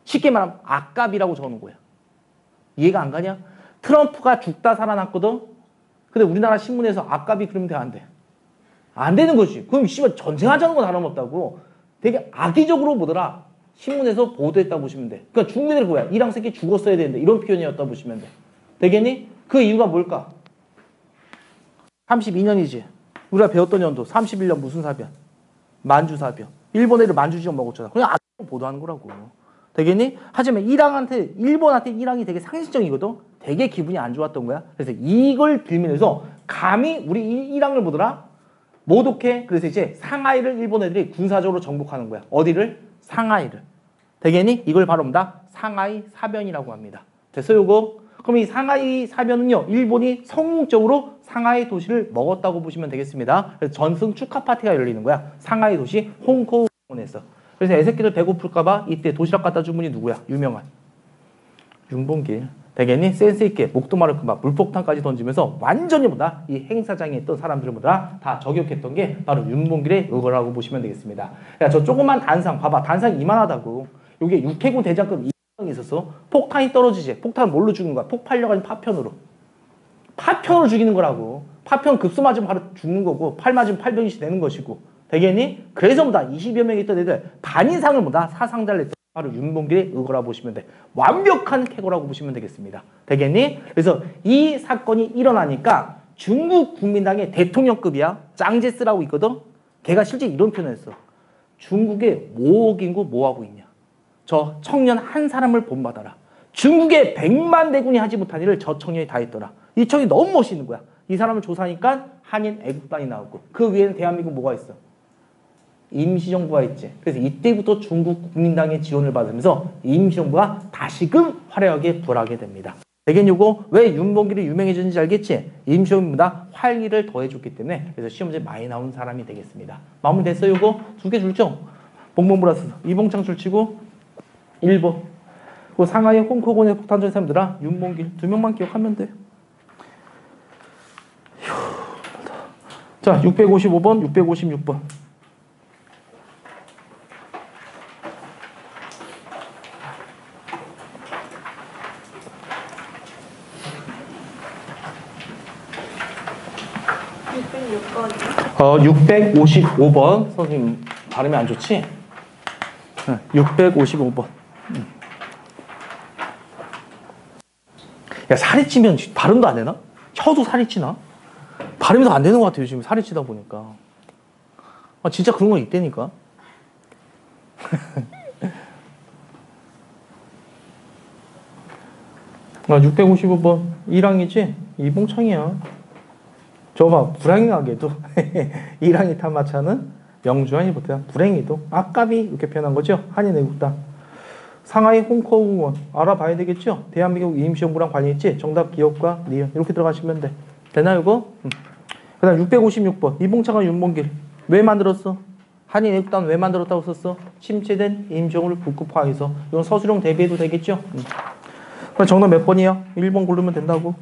쉽게 말하면 아깝이라고 적어놓은 거야. 이해가 안 가냐? 트럼프가 죽다 살아났거든. 근데 우리나라 신문에서 아깝이 그러면 돼? 안 돼? 안 되는 거지. 그럼 씨발 전쟁하자는 건 다름없다고. 되게 악의적으로 뭐더라? 신문에서 보도했다고 보시면 돼. 그러니까 중국 애들이 뭐야? 이랑 새끼 죽었어야 되는데 이런 표현이었다고 보시면 돼. 되겠니? 그 이유가 뭘까? 32년이지. 우리가 배웠던 연도 31년 무슨 사변? 만주사변. 일본 애들 만주지역 먹었잖아. 그냥 악의적으로 보도하는 거라고. 되겠니? 하지만 일본한테 이랑이 되게 상식적이거든. 되게 기분이 안 좋았던 거야. 그래서 이걸 빌면서 감히 우리 이랑을 보더라? 모독해. 그래서 이제 상하이를 일본 애들이 군사적으로 정복하는 거야. 어디를? 상하이를. 되겠니? 이걸 바로 뭐다? 상하이 사변이라고 합니다. 됐어 요거? 그럼 이 상하이 사변은요. 일본이 성공적으로 상하이 도시를 먹었다고 보시면 되겠습니다. 그래서 전승 축하 파티가 열리는 거야. 상하이 도시 홍콩에서. 그래서 애새끼들 배고플까봐 이때 도시락 갖다 준 분이 누구야? 유명한 윤봉길. 되겠니? 센스 있게 목도 마르고 막 물폭탄까지 던지면서 완전히 뭐다? 이 행사장에 있던 사람들을 뭐다? 다 저격했던 게 바로 윤봉길의 의거라고 보시면 되겠습니다. 야, 저 조그만 단상 봐봐. 단상이 이만하다고. 요게 육해군 대장급 이상이 있었어. 폭탄이 떨어지지. 폭탄을 뭘로 죽는 거야? 폭발력 아닌 파편으로. 파편으로 죽이는 거라고. 파편 급소 맞으면 바로 죽는 거고 팔 맞으면 팔병이시 되는 것이고. 되겠니? 그래서 뭐다? 20여 명이 있던 애들 반 이상을 뭐다? 사상자를 했던 바로 윤봉길의 의거라 보시면 돼. 완벽한 캐거라고 보시면 되겠습니다. 되겠니? 그래서 이 사건이 일어나니까 중국 국민당의 대통령급이야. 짱제스라고 있거든. 걔가 실제 이런 표현을 했어. 중국의 5억 인구 뭐 하고 있냐. 저 청년 한 사람을 본받아라. 중국의 100만 대군이 하지 못한 일을 저 청년이 다 했더라. 이 청년이 너무 멋있는 거야. 이 사람을 조사하니까 한인 애국단이 나오고 그 위에는 대한민국 뭐가 있어? 임시정부가 있지. 그래서 이때부터 중국 국민당의 지원을 받으면서 임시정부가 다시금 화려하게 부활하게 됩니다. 되긴 요거 왜 윤봉길이 유명해졌는지 알겠지? 임시정부보다 활기를 더해줬기 때문에 그래서 시험지에 많이 나오는 사람이 되겠습니다. 마무리 됐어요 요거? 2개 줄죠? 봉봉브라스 이봉창 줄치고 1번 그 상하이 홍콩군의 폭탄전 사람들아 윤봉길 2명만 기억하면 돼. 자 655번 656번 어 655번 선생님 발음이 안 좋지? 655번 야 살이 찌면 발음도 안 되나? 혀도 살이 찌나? 발음이 더 안 되는 것 같아요 지금 살이 찌다 보니까. 아 진짜 그런 거 있다니까. 아, 655번 이랑이지? 이봉창이야. 저봐, 불행하게도 이랑이 탄마차는 영주한이 보태야 불행히도 아깝이 이렇게 표현한 거죠. 한인애국당. 상하이 홍커공원 알아봐야 되겠죠? 대한민국 임시정부랑 관련있지? 정답 기억과 니은 이렇게 들어가시면 돼. 되나 이거? 그 다음 656번 이봉창과 윤봉길 왜 만들었어? 한인애국당 왜 만들었다고 썼어? 침체된 임시정부를 국급화해서. 이건 서술형 대비해도 되겠죠? 그럼 정답 몇 번이야? 1번 고르면 된다고.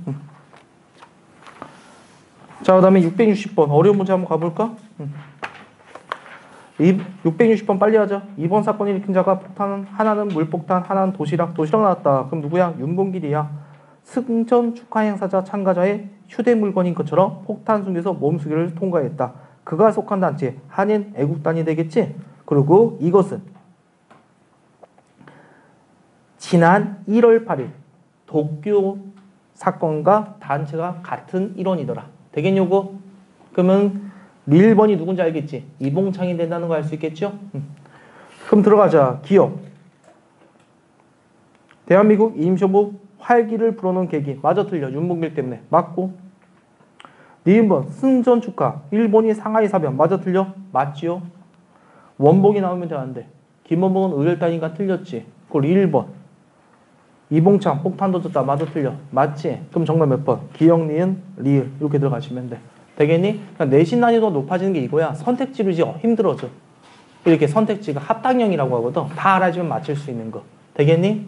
자, 그 다음에 660번 어려운 문제 한번 가볼까? 660번 빨리 하자. 이번 사건 일으킨 자가 폭탄은 하나는 물폭탄, 하나는 도시락 나왔다. 그럼 누구야? 윤봉길이야. 승전 축하 행사자 참가자의 휴대 물건인 것처럼 폭탄 숨겨서 몸수기를 통과했다. 그가 속한 단체 한인 애국단이 되겠지? 그리고 이것은 지난 1월 8일 도쿄 사건과 단체가 같은 일원이더라. 되겠냐고? 그러면 1번이 누군지 알겠지? 이봉창이 된다는 거 알 수 있겠죠? 그럼 들어가자. 기억. 대한민국 임시정부 활기를 불어넣은 계기. 맞아 틀려. 윤봉길 때문에. 맞고. 니은번 승전 축하. 일본이 상하이 사변. 맞아 틀려? 맞지요? 원봉이 나오면 되는데 김원봉은 의열단인가 틀렸지? 그걸 1번. 이봉창 폭탄 던졌다. 맞아 틀려? 맞지? 그럼 정답 몇 번? 기억, 니은, 리을 이렇게 들어가시면 돼. 되겠니? 그러니까 내신 난이도가 높아지는 게 이거야. 선택지로 이제 힘들어져. 이렇게 선택지가 합당형이라고 하거든. 다 알아주면 맞출 수 있는 거. 되겠니?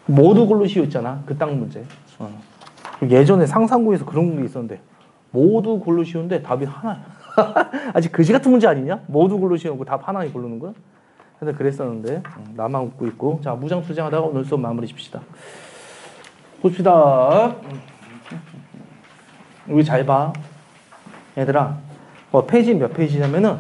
모두 골로 쉬우 있잖아. 그 땅 문제. 예전에 상상구에서 그런 게 있었는데 모두 골로 쉬운데 답이 하나야. 아직 그지 같은 문제 아니냐? 모두 골로 쉬우고 답 하나에 고르는 거야? 근데 그랬었는데 나만 웃고 있고. 자, 무장투쟁하다가 오늘 수업 마무리 십시다. 봅시다. 우리 잘 봐. 얘들아, 페이지 몇 페이지냐면은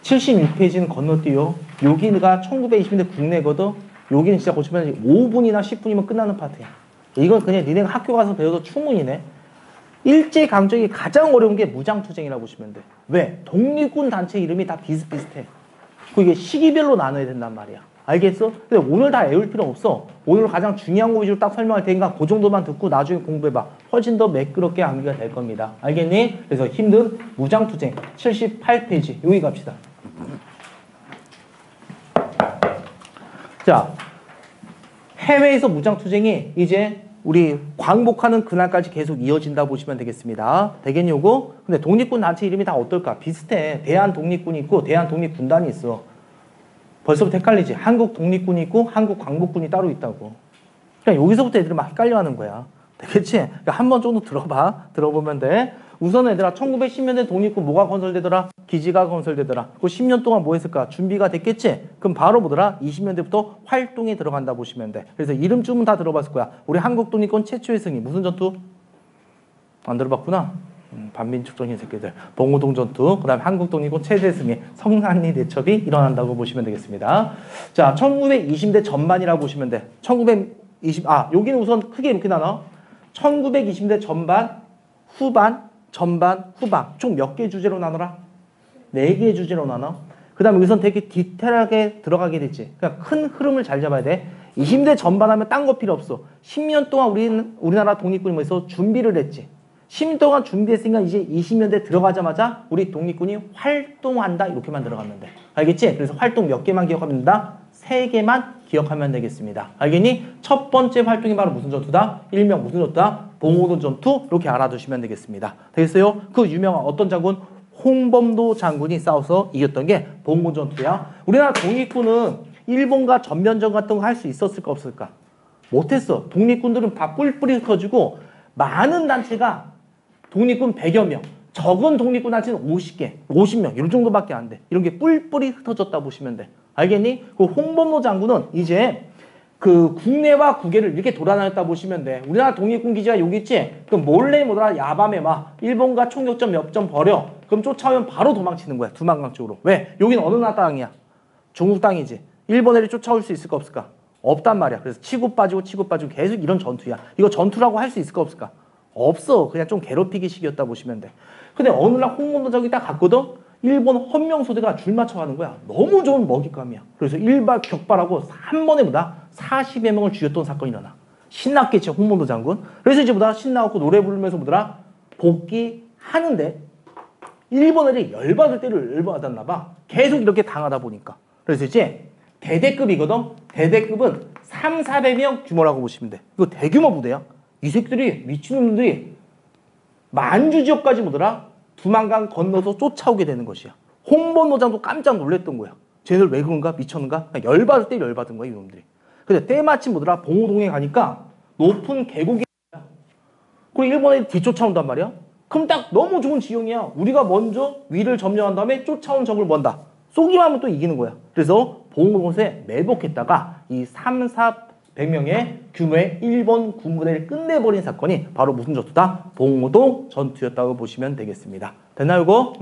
76페이지는 건너뛰어. 여기가 1920년대 국내거든. 여기는 진짜 고치면 5분이나 10분이면 끝나는 파트야. 이건 그냥 니네가 학교 가서 배워도 충분히네. 일제강점기 가장 어려운 게 무장투쟁이라고 보시면 돼. 왜? 독립군 단체 이름이 다 비슷비슷해. 이게 시기별로 나눠야 된단 말이야. 알겠어? 근데 오늘 다 외울 필요 없어. 오늘 가장 중요한 거 위주로 딱 설명할 테니까 그 정도만 듣고 나중에 공부해봐. 훨씬 더 매끄럽게 암기가 될 겁니다. 알겠니? 그래서 힘든 무장투쟁 78페이지 여기 갑시다. 자, 해외에서 무장투쟁이 이제 우리 광복하는 그날까지 계속 이어진다 보시면 되겠습니다. 되겠냐고? 근데 독립군 단체 이름이 다 어떨까? 비슷해. 대한독립군이 있고 대한독립군단이 있어. 벌써부터 헷갈리지? 한국 독립군이 있고 한국 광복군이 따로 있다고. 그러니까 여기서부터 애들이 막 헷갈려하는 거야. 되겠지? 그러니까 한 번 정도 들어봐. 들어보면 돼. 우선 얘들아 1910년대 독립군 뭐가 건설되더라? 기지가 건설되더라. 그 10년 동안 뭐 했을까? 준비가 됐겠지? 그럼 바로 뭐더라? 20년대부터 활동에 들어간다 보시면 돼. 그래서 이름쯤은 다 들어봤을 거야. 우리 한국 독립군 최초의 승리 무슨 전투? 안 들어봤구나. 반민족적인 새끼들. 봉오동 전투, 그 다음에 한국 독립군 최대 승리 성산리 대첩이 일어난다고 보시면 되겠습니다. 자, 1920대 전반이라고 보시면 돼. 여기는 우선 크게 이렇게 나눠. 1920대 전반, 후반, 전반, 후반. 총 몇 개 주제로 나눠라? 4개의 주제로 나눠. 그 다음에 여기선 되게 디테일하게 들어가게 됐지. 그러니까 큰 흐름을 잘 잡아야 돼. 20대 전반 하면 딴 거 필요 없어. 10년 동안 우리나라 독립군이 뭐해서 준비를 했지. 10년 동안 준비했으니까 이제 20년대 들어가자마자 우리 독립군이 활동한다 이렇게만 들어가면 돼. 알겠지? 그래서 활동 몇 개만 기억하면 된다? 3개만 기억하면 되겠습니다. 알겠니? 첫 번째 활동이 바로 무슨 전투다? 일명 무슨 전투다? 봉오동 전투 이렇게 알아두시면 되겠습니다. 되겠어요? 그 유명한 어떤 장군? 홍범도 장군이 싸워서 이겼던 게 봉오동 전투야. 우리나라 독립군은 일본과 전면전 같은 거 할 수 있었을까 없을까? 못했어. 독립군들은 다 뿔뿔이 흩어지고 많은 단체가 독립군 100여 명, 적은 독립군 단체는 50개, 50명 이런 정도밖에 안 돼. 이런 게 뿔뿔이 흩어졌다 보시면 돼. 알겠니? 그 홍범도 장군은 이제 그 국내와 국외를 이렇게 돌아다녔다 보시면 돼. 우리나라 독립군 기지가 여기 있지? 그럼 몰래 뭐더라? 야밤에 막 일본과 총격전 몇 점 벌여. 그럼 쫓아오면 바로 도망치는 거야. 두만강 쪽으로. 왜? 여기는 어느 나라 땅이야? 중국 땅이지. 일본 애들이 쫓아올 수 있을까 없을까? 없단 말이야. 그래서 치고 빠지고 계속 이런 전투야. 이거 전투라고 할 수 있을까 없을까? 없어. 그냥 좀 괴롭히기 식이었다 보시면 돼. 근데 어느 날 홍범도 저기 딱 갔거든? 일본 헌명소대가 줄 맞춰가는 거야. 너무 좋은 먹잇감이야. 그래서 일발 격발하고 한 번에 보다 40여 명을 죽였던 사건이 일어나. 신났겠지, 홍범도 장군. 그래서 이제 보다 신나고 노래 부르면서 보더라 복귀하는데 일본 애들이 열받을 때를 열받았나 봐. 계속 이렇게 당하다 보니까. 그래서 이제 대대급이거든. 대대급은 3, 400명 규모라고 보시면 돼. 이거 대규모 부대야. 이 새끼들이 미친놈들이 만주 지역까지 오더라 두만강 건너서 쫓아오게 되는 것이야. 홍범도장도 깜짝 놀랐던 거야. 쟤들 왜 그런가? 미쳤는가? 열받을 때 열받은 거야, 이놈들이. 근데 때마침 뭐더라 봉오동에 가니까 높은 계곡이 그리고 일본에 뒤쫓아온단 말이야. 그럼 딱 너무 좋은 지형이야. 우리가 먼저 위를 점령한 다음에 쫓아온 적을 뭔다. 쏘기만 하면 또 이기는 거야. 그래서 봉오동에 매복했다가 이 3, 400명의 규모의 일본 군부대를 끝내버린 사건이 바로 무슨 전투다? 봉오동 전투였다고 보시면 되겠습니다. 됐나요, 이거?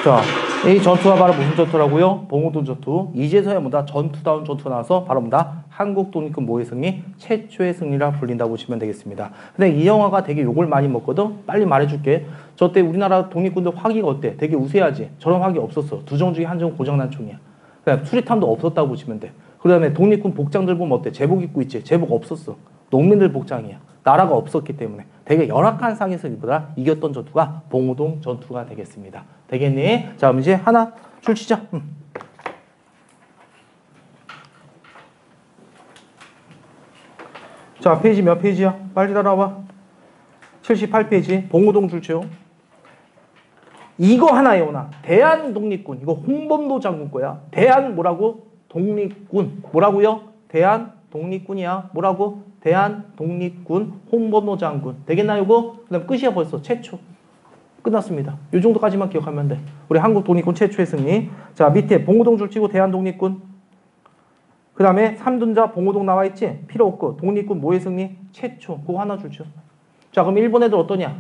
자, 이 전투가 바로 무슨 전투라고요? 봉오동 전투. 이제서야 뭐다 전투다운 전투가 나와서 바로 뭐다 한국 독립군 모의 승리 최초의 승리라 불린다고 보시면 되겠습니다. 근데 이 영화가 되게 욕을 많이 먹거든. 빨리 말해줄게. 저 때 우리나라 독립군들 화기가 어때? 되게 우세하지. 저런 화기 없었어. 두 정 중에 한 정은 고장난 총이야. 그냥 수리탄도 없었다고 보시면 돼. 그 다음에 독립군 복장들 보면 어때? 제복 입고 있지. 제복 없었어. 농민들 복장이야. 나라가 없었기 때문에 되게 열악한 상에서 보다 이겼던 전투가 봉오동 전투가 되겠습니다. 되겠니? 자, 그럼 이제 하나 출치자. 자, 페이지 몇 페이지야? 빨리 따라와. 78페이지. 봉오동 출치요. 이거 하나에 오나. 대한독립군. 이거 홍범도 장군 거야. 대한 뭐라고? 독립군. 뭐라고요? 대한독립군이야. 뭐라고? 대한독립군 홍범도 장군. 되겠나요, 이거? 그 다음 끝이야, 벌써. 최초. 끝났습니다. 이 정도까지만 기억하면 돼. 우리 한국 독립군 최초의 승리. 자, 밑에 봉오동 줄치고 대한독립군. 그 다음에 3등자 봉오동 나와 있지? 필요 없고. 독립군 모의 승리 최초. 그거 하나 줄죠. 자, 그럼 일본 애들 어떠냐?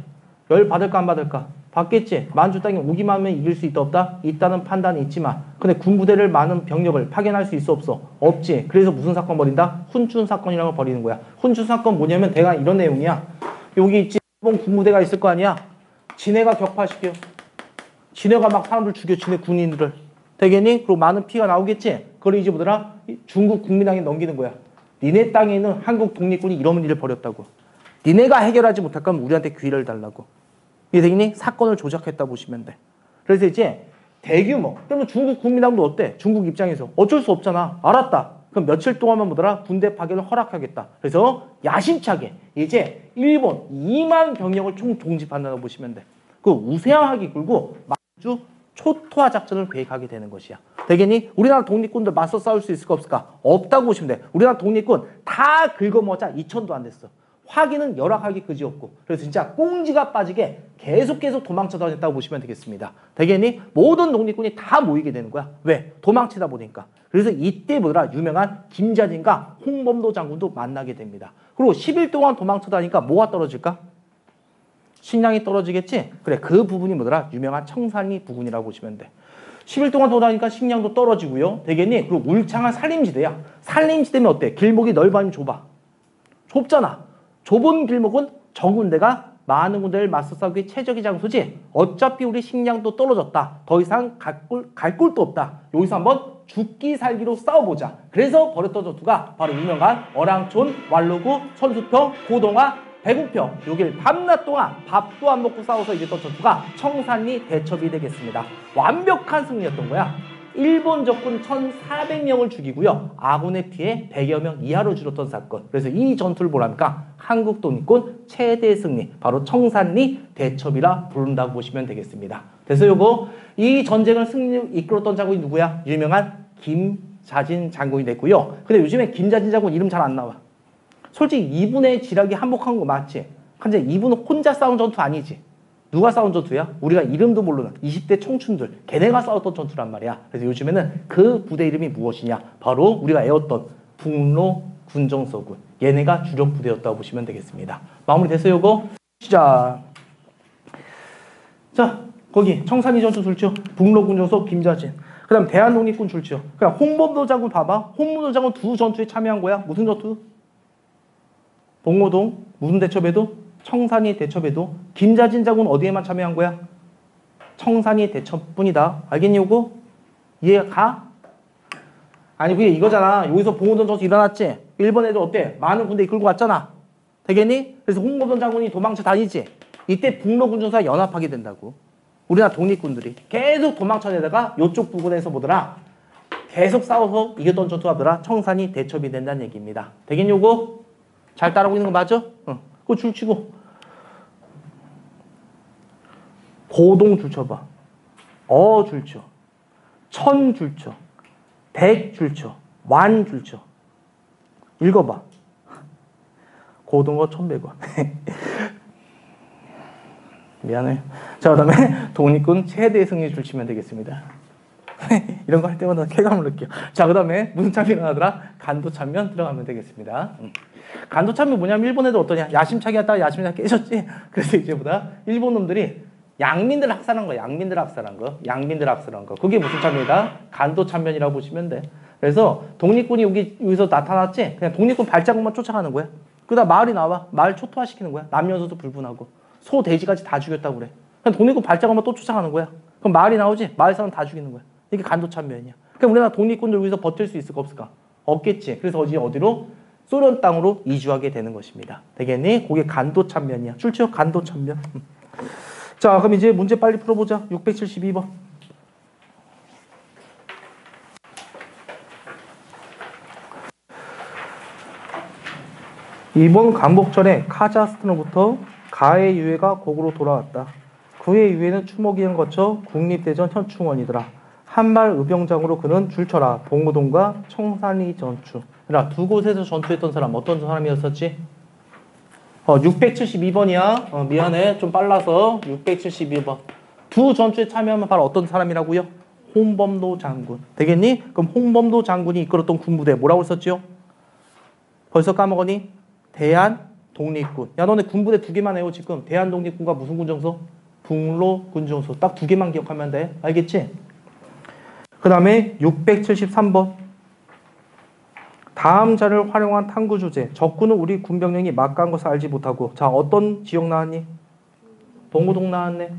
열 받을까 안 받을까? 받겠지. 만주 땅에 오기만 하면 이길 수 있다 없다? 있다는 판단이 있지만 근데 군부대를 많은 병력을 파견할 수 있어 없어? 없지. 그래서 무슨 사건 벌인다? 훈춘 사건이라고 벌이는 거야. 훈춘 사건 뭐냐면 대강 이런 내용이야. 여기 있지. 일본 군부대가 있을 거 아니야? 지네가 격파시켜. 지네가 막 사람들 죽여. 지네 군인들을. 되겠니? 그리고 많은 피가 나오겠지? 그걸 이제 뭐더라? 중국 국민당에 넘기는 거야. 니네 땅에 있는 한국 독립군이 이런 일을 벌였다고. 니네가 해결하지 못할 거면 우리한테 기회를 달라고. 이게 되겠니? 사건을 조작했다 보시면 돼. 그래서 이제 대규모. 그러면 중국 국민당도 어때? 중국 입장에서 어쩔 수 없잖아. 알았다. 그럼 며칠 동안만 보더라 군대 파견을 허락하겠다. 그래서 야심차게 이제 일본 2만 병력을 총 동집한다고 보시면 돼. 그 우세하게 굴고 만주 초토화 작전을 계획하게 되는 것이야. 되겠니? 우리나라 독립군들 맞서 싸울 수 있을까 없을까? 없다고 보시면 돼. 우리나라 독립군 다 긁어모자 2천도 안 됐어. 화기는 열악하기 그지없고 그래서 진짜 꽁지가 빠지게 계속 도망쳐 다녔다고 보시면 되겠습니다. 되겠니? 모든 독립군이 다 모이게 되는 거야. 왜? 도망치다 보니까. 그래서 이때 뭐더라? 유명한 김자진과 홍범도 장군도 만나게 됩니다. 그리고 10일 동안 도망쳐 다니까 뭐가 떨어질까? 식량이 떨어지겠지? 그래, 그 부분이 뭐더라? 유명한 청산리 부근이라고 보시면 돼. 10일 동안 돌아다니까 식량도 떨어지고요. 되겠니? 그리고 울창한 산림지대야. 산림지대면 어때? 길목이 넓어 아니면 좁아? 좁잖아. 좁은 길목은 적은 데가 많은 군대를 맞서 싸우기 최적의 장소지. 어차피 우리 식량도 떨어졌다. 더 이상 갈 곳도 없다. 여기서 한번 죽기 살기로 싸워보자. 그래서 벌였던 전투가 바로 유명한 어랑촌, 완로구, 천수평, 고동화, 배구평. 여길 밤낮 동안 밥도 안 먹고 싸워서 이겼던 전투가 청산리 대첩이 되겠습니다. 완벽한 승리였던 거야. 일본 적군 1,400명을 죽이고요. 아군의 피해 100여 명 이하로 줄었던 사건. 그래서 이 전투를 뭐랍니까? 한국 독립군 최대 승리. 바로 청산리 대첩이라 부른다고 보시면 되겠습니다. 그래서 요거 이 전쟁을 승리 이끌었던 장군이 누구야? 유명한 김자진 장군이 됐고요. 근데 요즘에 김자진 장군 이름 잘 안 나와. 솔직히 이분의 지략이 한몫한 거 맞지? 근데 이분은 혼자 싸운 전투 아니지. 누가 싸운 전투야? 우리가 이름도 모르는 20대 청춘들, 걔네가 싸웠던 전투란 말이야. 그래서 요즘에는 그 부대 이름이 무엇이냐? 바로 우리가 애웠던 북로 군정서군. 얘네가 주력 부대였다고 보시면 되겠습니다. 마무리 됐어요, 이거? 시작. 자, 거기 청산리 전투 출처, 북로 군정서 김자진. 그 다음 대한독립군 출처. 그냥 홍범도 장군 봐봐. 홍범도 장군 두 전투에 참여한 거야. 무슨 전투? 봉오동, 무슨 대첩에도? 청산리 대첩에도. 김자진 장군 어디에만 참여한 거야? 청산리 대첩뿐이다. 알겠니, 요거? 이해가? 아니, 그게 이거잖아. 여기서 봉오동 전투 일어났지? 일본 애들 어때? 많은 군대 이끌고 왔잖아. 되겠니? 그래서 홍범도 장군이 도망쳐 다니지? 이때 북로 군정서가 연합하게 된다고. 우리나라 독립군들이 계속 도망쳐내다가 이쪽 부근에서 뭐더라? 계속 싸워서 이겼던 전투가 뭐더라? 청산리 대첩이 된다는 얘기입니다. 되겠니, 요거? 잘 따라오고 있는 거 맞아? 응. 그거 줄치고. 고동 줄쳐봐. 줄쳐. 천 줄쳐. 백 줄쳐. 완 줄쳐. 읽어봐. 고동어 1,100원. 미안해. 자, 그 다음에 독립군 최대 승리 줄치면 되겠습니다. 이런 거 할 때마다 쾌감을 느껴. 자, 그 다음에 무슨 참여가 나더라? 간도 참면 들어가면 되겠습니다. 간도 참면 뭐냐면 일본 애들 어떠냐? 야심차게 하다가 야심차게 깨졌지? 그래서 이제 보다 일본 놈들이 양민들 학살한 거, 양민들 학살한 거. 그게 무슨 참여이다? 간도 참면이라고 보시면 돼. 그래서 독립군이 여기서 나타났지? 그냥 독립군 발자국만 쫓아가는 거야. 그러다 마을이 나와. 마을 초토화시키는 거야. 남녀노소 불분하고. 소, 돼지까지 다 죽였다고 그래. 그냥 독립군 발자국만 또 쫓아가는 거야. 그럼 마을이 나오지? 마을 사람 다 죽이는 거야. 이게 간도 참면이야. 그럼 우리나라 독립군들 여기서 버틸 수 있을까 없을까? 없겠지. 그래서 어디로? 소련 땅으로 이주하게 되는 것입니다. 되겠니? 그게 간도 참면이야. 출처 간도 참면. 자, 그럼 이제 문제 빨리 풀어보자. 672번. 이번 광복절에 카자흐스탄으로부터 가해 유해가 고구로 돌아왔다. 그의 유해는 추모기를 거쳐 국립대전 현충원이더라. 한말 의병장으로 그는 줄쳐라. 봉오동과 청산리 전투. 그러니까 두 곳에서 전투했던 사람 어떤 사람이었었지? 672번이야. 미안해. 좀 빨라서 672번. 두 전투에 참여하면 바로 어떤 사람이라고요? 홍범도 장군. 되겠니? 그럼 홍범도 장군이 이끌었던 군부대 뭐라고 썼지요? 벌써 까먹었니? 대한독립군. 야, 너네 군부대 두 개만 해요 지금. 대한독립군과 무슨 군정서? 북로 군정서. 딱 두 개만 기억하면 돼. 알겠지? 그 다음에 673번. 다음 자를 활용한 탐구 주제. 적군은 우리 군병력이 막간 것을 알지 못하고. 자, 어떤 지역 나왔니? 봉오동 나왔네.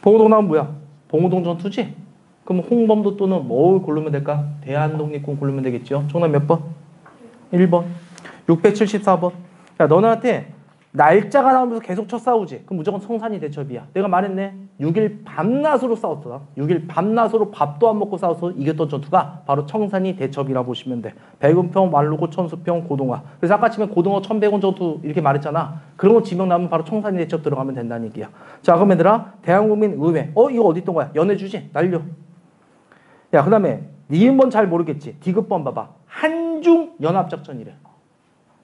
봉오동 나오면 뭐야? 봉오동 전투지? 그럼 홍범도 또는 뭘 고르면 될까? 대한독립군 고르면 되겠죠. 정답 몇 번? 1번. 674번. 야, 너네한테 날짜가 나오면서 계속 쳐 싸우지. 그럼 무조건 청산리 대첩이야. 내가 말했네. 6일 밤낮으로 싸웠더라. 6일 밤낮으로 밥도 안 먹고 싸워서 이겼던 전투가 바로 청산리 대첩이라고 보시면 돼. 백운평, 말루고, 천수평, 고동화. 그래서 아까 치면 고동화 1100원 전투 이렇게 말했잖아. 그런 거 지명 나오면 바로 청산리 대첩 들어가면 된다는 얘기야. 자, 그럼 얘들아, 대한국민의회. 이거 어디 있던 거야? 연해주지? 날려. 야, 그 다음에 니은번 잘 모르겠지? 디귿번 봐봐. 한중연합작전이래.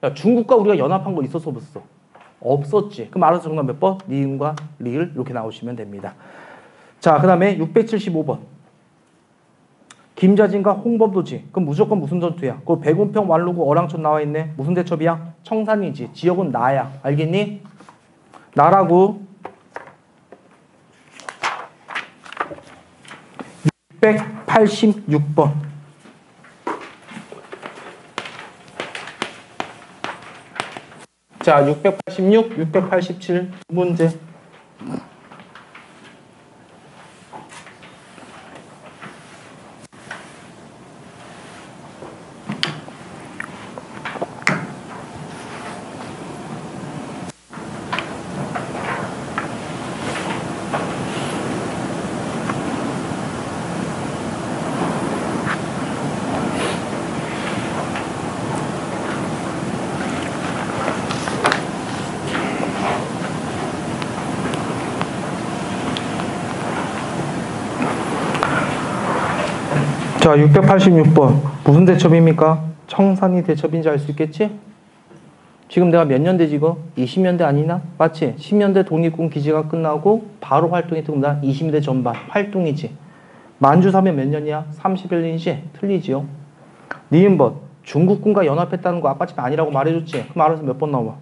야, 중국과 우리가 연합한 거 있었어 없었어? 없었지. 그럼 알아서 정답 몇 번? 니은과 리을 이렇게 나오시면 됩니다. 자, 그 다음에 675번. 김자진과 홍범도지. 그럼 무조건 무슨 전투야? 그 백운평, 완루고, 어랑천 나와 있네. 무슨 대첩이야? 청산리지. 지역은 나야. 알겠니? 나라고. 686번. 자, 686, 687 문제. 자, 686번. 무슨 대첩입니까? 청산리 대첩인지 알 수 있겠지? 지금 내가 몇 년대 이거? 20년대 아니나? 맞지? 10년대 독립군 기지가 끝나고 바로 활동이 들어온다. 20년대 전반 활동이지. 만주 사면 몇 년이야? 31년이지? 틀리지요. 니은번 중국군과 연합했다는 거 아까 집에 아니라고 말해줬지? 그럼 알아서 몇 번 나와?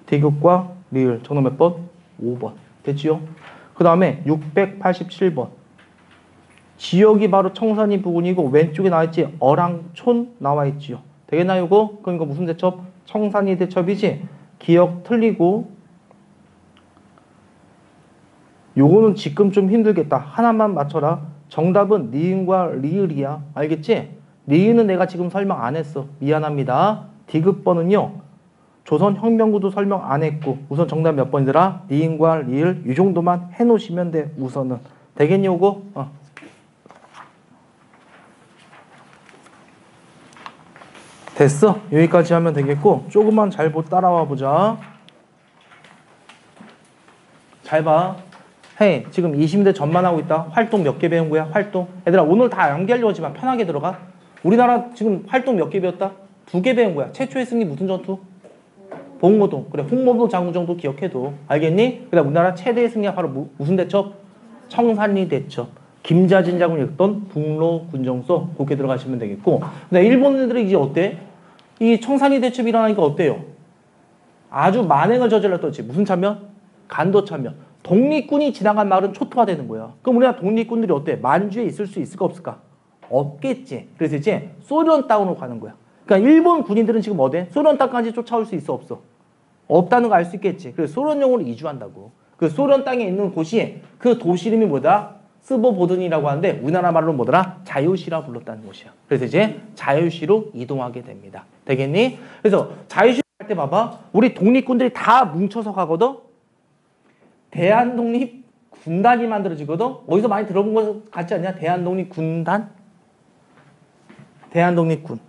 대극과 리을 정답 몇 번? 5번. 됐지요? 그 다음에 687번 지역이 바로 청산리 부근이고 왼쪽에 나와있지? 어랑촌 나와있지요. 되겠나 이거? 그럼 이거 무슨 대첩? 청산리 대첩이지? 기억 틀리고 요거는 지금 좀 힘들겠다. 하나만 맞춰라. 정답은 니은과 리을이야. 알겠지? 리을은 내가 지금 설명 안 했어. 미안합니다. 디귿번은요. 조선혁명구도 설명 안 했고 우선 정답 몇 번이더라? 니은과 리을 이 정도만 해놓으시면 돼. 우선은. 되겠니 요거? 됐어. 여기까지 하면 되겠고 조금만 잘 따라와 보자. 잘 봐. 헤이 지금 20대 전만하고 있다. 활동 몇 개 배운 거야? 활동. 얘들아 오늘 다 연기하려고 하지만 편하게 들어가. 우리나라 지금 활동 몇 개 배웠다? 2개 배운 거야. 최초의 승리 무슨 전투? 봉오동. 그래 홍모도 장군 정도 기억해도. 알겠니? 그다음 우리나라 최대의 승리가 바로 무슨 대첩? 청산리 대첩. 김자진 장군이 읽던 북로 군정서 그렇게 들어가시면 되겠고. 근데 일본 애들이 이제 어때? 이 청산리 대첩이 일어나니까 어때요? 아주 만행을 저질렀던지. 무슨 참여? 간도 참여. 독립군이 지나간 마을은 초토화되는 거야. 그럼 우리나라 독립군들이 어때? 만주에 있을 수 있을까 없을까? 없겠지. 그래서 이제 소련 땅으로 가는 거야. 그러니까 일본 군인들은 지금 어디? 소련 땅까지 쫓아올 수 있어 없어? 없다는 거 알 수 있겠지. 그래서 소련용으로 이주한다고. 그 소련 땅에 있는 곳이 그 도시 이름이 뭐다? 스보보든이라고 하는데 우리나라 말로 뭐더라? 자유시라 불렀다는 곳이야. 그래서 이제 자유시로 이동하게 됩니다. 되겠니? 그래서 자유시 갈 때 봐봐. 우리 독립군들이 다 뭉쳐서 가거든? 대한독립군단이 만들어지거든? 어디서 많이 들어본 것 같지 않냐? 대한독립군단? 대한독립군.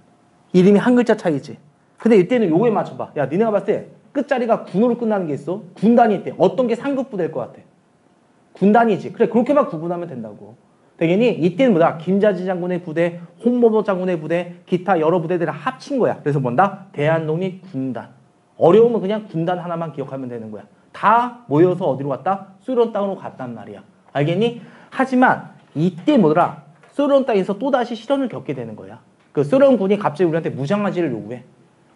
이름이 한 글자 차이지. 근데 이때는 요거에 맞춰봐. 야, 니네가 봤을 때 끝자리가 군으로 끝나는 게 있어. 군단이 있대. 어떤 게 상급부 될 것 같아? 군단이지. 그래, 그렇게만 구분하면 된다고. 되겠니? 이때는 뭐다? 김자지 장군의 부대, 홍모도 장군의 부대, 기타 여러 부대들을 합친 거야. 그래서 뭔다? 대한독립군단. 어려우면 그냥 군단 하나만 기억하면 되는 거야. 다 모여서 어디로 갔다? 소련 땅으로 갔단 말이야. 알겠니? 하지만 이때 뭐더라? 소련 땅에서 또다시 실현을 겪게 되는 거야. 그 소련군이 갑자기 우리한테 무장하지를 요구해.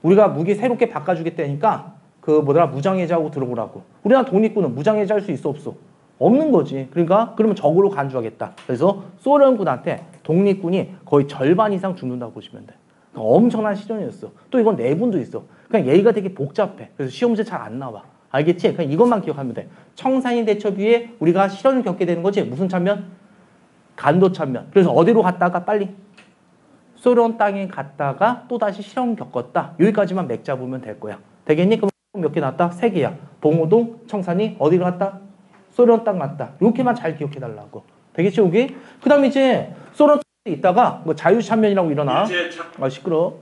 우리가 무기 새롭게 바꿔주겠다니까 그 뭐더라? 무장해제하고 들어오라고. 우리나라 독립군은 무장해제할 수 있어 없어? 없는 거지. 그러니까 그러면 적으로 간주하겠다. 그래서 소련군한테 독립군이 거의 절반 이상 죽는다고 보시면 돼. 그러니까 엄청난 시련이었어. 또 이건 내분도 있어. 그냥 얘기가 되게 복잡해. 그래서 시험 문제 잘 안 나와. 알겠지? 그냥 이것만 기억하면 돼. 청산리 대첩 위에 우리가 실현을 겪게 되는 거지. 무슨 참면? 간도 참면. 그래서 어디로 갔다가 빨리? 소련 땅에 갔다가 또다시 실험 겪었다. 여기까지만 맥 잡으면 될 거야. 되겠니? 그럼 몇 개 나왔다? 3개야. 봉오동, 청산리, 어디로 갔다? 소련 땅 갔다. 이렇게만 잘 기억해달라고. 되겠지, 여기? 그 다음에 이제 소련 땅에 있다가 뭐 자유참면이라고 일어나. 아, 시끄러워.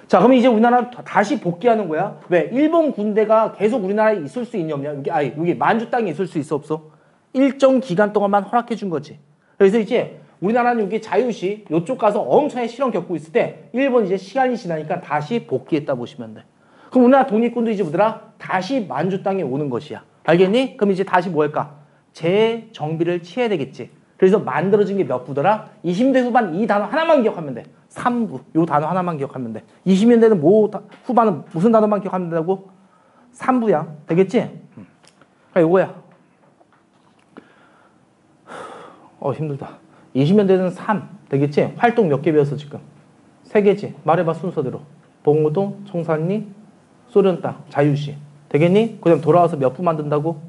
자, 그럼 이제 우리나라 다시 복귀하는 거야. 왜? 일본 군대가 계속 우리나라에 있을 수 있냐, 없냐? 여기 만주 땅에 있을 수 있어, 없어? 일정 기간 동안만 허락해 준 거지. 그래서 이제 우리나라는 여기 자유시 이쪽 가서 엄청나게 실험 겪고 있을 때 일본 이제 시간이 지나니까 다시 복귀했다 보시면 돼. 그럼 우리나라 독립군도 이제 뭐더라? 다시 만주 땅에 오는 것이야. 알겠니? 그럼 이제 다시 뭐 할까? 재정비를 취해야 되겠지. 그래서 만들어진 게 몇 부더라? 20대 후반 이 단어 하나만 기억하면 돼. 3부. 요 단어 하나만 기억하면 돼. 20년대는 후반은 무슨 단어만 기억하면 된다고? 3부야. 되겠지? 그러니까 요거야. 힘들다. 20년대는 3. 되겠지? 활동 몇 개 배웠어, 지금? 3개지? 말해봐, 순서대로. 봉오동, 청산리, 소련 땅, 자유시. 되겠니? 그 다음 돌아와서 몇 부 만든다고?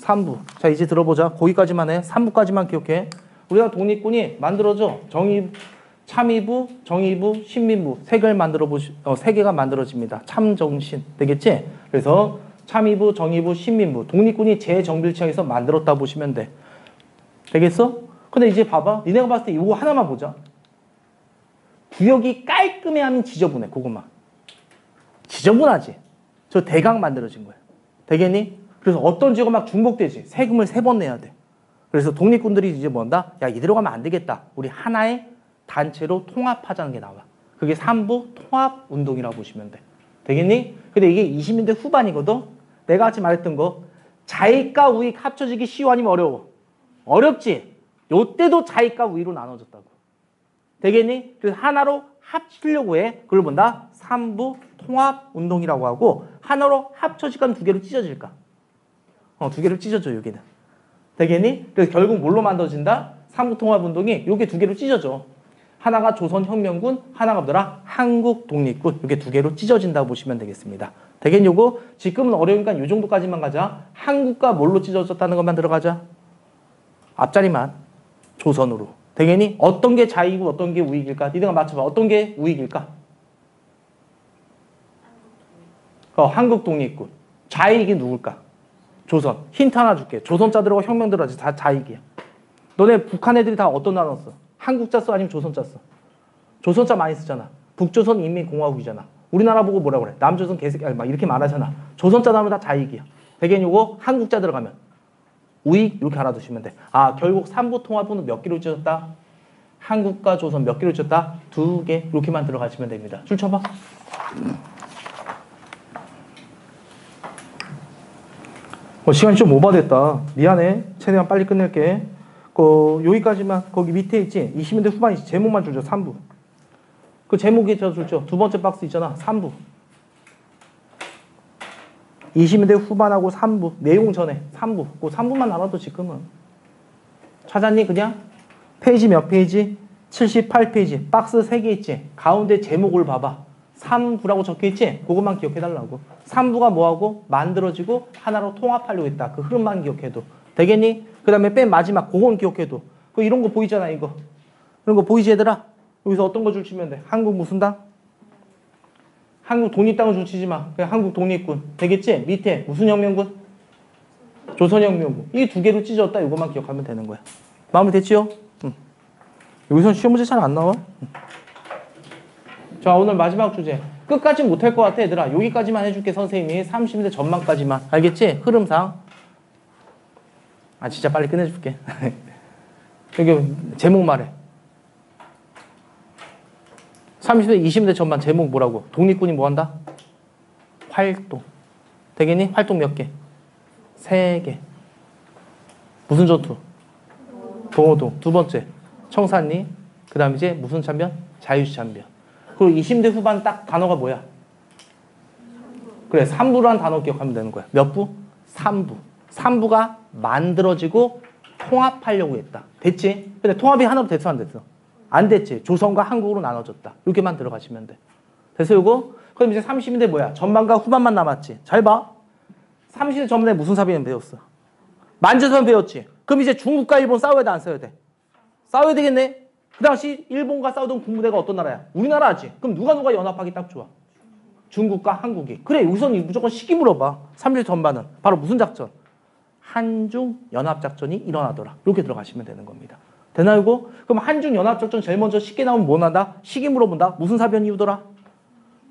3부. 자, 이제 들어보자. 거기까지만 해. 3부까지만 기억해. 우리가 독립군이 만들어져. 참의부, 정의부, 신민부. 3개가 만들어집니다. 참정신. 되겠지? 그래서 참의부, 정의부, 신민부. 독립군이 재정비를 취해서 만들었다 보시면 돼. 되겠어? 근데 이제 봐봐. 니네가 봤을 때 이거 하나만 보자. 구역이 깔끔해하면 지저분해. 그것만. 지저분하지? 저 대강 만들어진 거야. 되겠니? 그래서 어떤 지역은 막 중복되지. 세금을 3번 내야 돼. 그래서 독립군들이 이제 뭔다? 야, 이대로 가면 안 되겠다. 우리 하나의 단체로 통합하자는 게 나와. 그게 3부 통합운동이라고 보시면 돼. 되겠니? 근데 이게 20년대 후반이거든? 내가 아까 말했던 거. 자익과 우익 합쳐지기 쉬워 아니면 어려워? 어렵지? 요때도 자익과 우익으로 나눠졌다고. 되겠니? 그래서 하나로 합치려고 해. 그걸 본다? 삼부 통합 운동이라고 하고 하나로 합쳐질까 두 개로 찢어질까? 두 개로 찢어져 여기는. 되겠니? 그래서 결국 뭘로 만들어진다? 삼부 통합 운동이 요게 두 개로 찢어져. 하나가 조선혁명군, 하나가 뭐더라? 한국독립군. 이게 두 개로 찢어진다고 보시면 되겠습니다. 되겠니? 요거 지금은 어려우니까 요 정도까지만 가자. 한국과 뭘로 찢어졌다는 것만 들어가자. 앞자리만 조선으로. 되겠니? 어떤 게 자익이고 어떤 게 우익일까? 니네가 맞춰봐. 어떤 게 우익일까? 한국독립군. 자익이 누굴까? 조선. 힌트 하나 줄게. 조선자 들어가 혁명 들어가지. 다 자익이야. 너네 북한 애들이 다 어떤 단어 써? 한국자 써? 아니면 조선자 써? 조선자 많이 쓰잖아. 북조선 인민공화국이잖아. 우리나라 보고 뭐라 그래? 남조선 개새끼 막 이렇게 말하잖아. 조선자 나오면 다 자익이야. 되게 요거 한국자 들어가면 우익 이렇게 알아두시면 돼. 아 결국 삼부 통합은 몇 개로 찢어졌다? 한국과 조선 몇 개로 찢었다? 두 개 이렇게만 들어가시면 됩니다. 줄 쳐봐. 시간이 좀 오버됐다. 미안해. 최대한 빨리 끝낼게. 여기까지만. 거기 밑에 있지? 20년대 후반이지. 제목만 줄죠. 3부. 그 제목이 줄죠. 두 번째 박스 있잖아. 3부. 20년대 후반하고 3부. 내용 전에 3부. 그 3부만 알아도 지금은. 찾았니? 그냥? 페이지 몇 페이지? 78페이지. 박스 3개 있지? 가운데 제목을 봐봐. 3부라고 적혀있지? 그것만 기억해달라고. 3부가 뭐하고? 만들어지고 하나로 통합하려고 했다. 그 흐름만 기억해도. 되겠니? 그 다음에 맨 마지막 그건 기억해도. 이런 거 보이잖아 이거. 이런 거 보이지 얘들아? 여기서 어떤 거 줄치면 돼? 한국 무슨 당? 한국 독립당을 줄치지 마. 그냥 한국 독립군. 되겠지? 밑에 무슨 혁명군? 조선혁명군. 이 두 개로 찢어졌다. 이것만 기억하면 되는 거야. 마음이 됐지요? 여기서 시험 문제 잘 안 나와? 자 오늘 마지막 주제. 끝까지 못할 것 같아 얘들아. 여기까지만 해줄게 선생님이. 30대 전반까지만. 알겠지? 흐름상. 아 진짜 빨리 끝내줄게. 여기 제목 말해. 30대 20대 전반 제목 뭐라고? 독립군이 뭐한다? 활동. 되겠니? 활동 몇 개? 3개. 무슨 전투? 동호동. 두 번째 청산리. 그 다음 이제 무슨 참변? 자유시 참변. 그리고 20대 후반 딱 단어가 뭐야? 그래 3부라는 단어 기억하면 되는 거야. 몇 부? 3부. 3부가 만들어지고 통합하려고 했다. 됐지? 근데 통합이 하나로 됐어 안 됐어? 안 됐지. 조선과 한국으로 나눠졌다. 이렇게만 들어가시면 돼. 됐어 이거? 그럼 이제 30인데 뭐야? 전반과 후반만 남았지. 잘 봐. 30대 전반에 무슨 사변 배웠어? 만주사변 배웠지. 그럼 이제 중국과 일본 싸워야 돼 안 싸워야 돼? 싸워야 되겠네. 그 당시 일본과 싸우던 군부대가 어떤 나라야? 우리나라지. 그럼 누가 연합하기 딱 좋아? 중국과 한국이. 그래 여기서는 무조건 시기 물어봐. 30대 전반은 바로 무슨 작전? 한중 연합작전이 일어나더라. 이렇게 들어가시면 되는 겁니다. 되나 이거? 그럼 한중 연합작전 제일 먼저 쉽게 나오면 뭐 난다? 시기 물어본다. 무슨 사변 이유더라?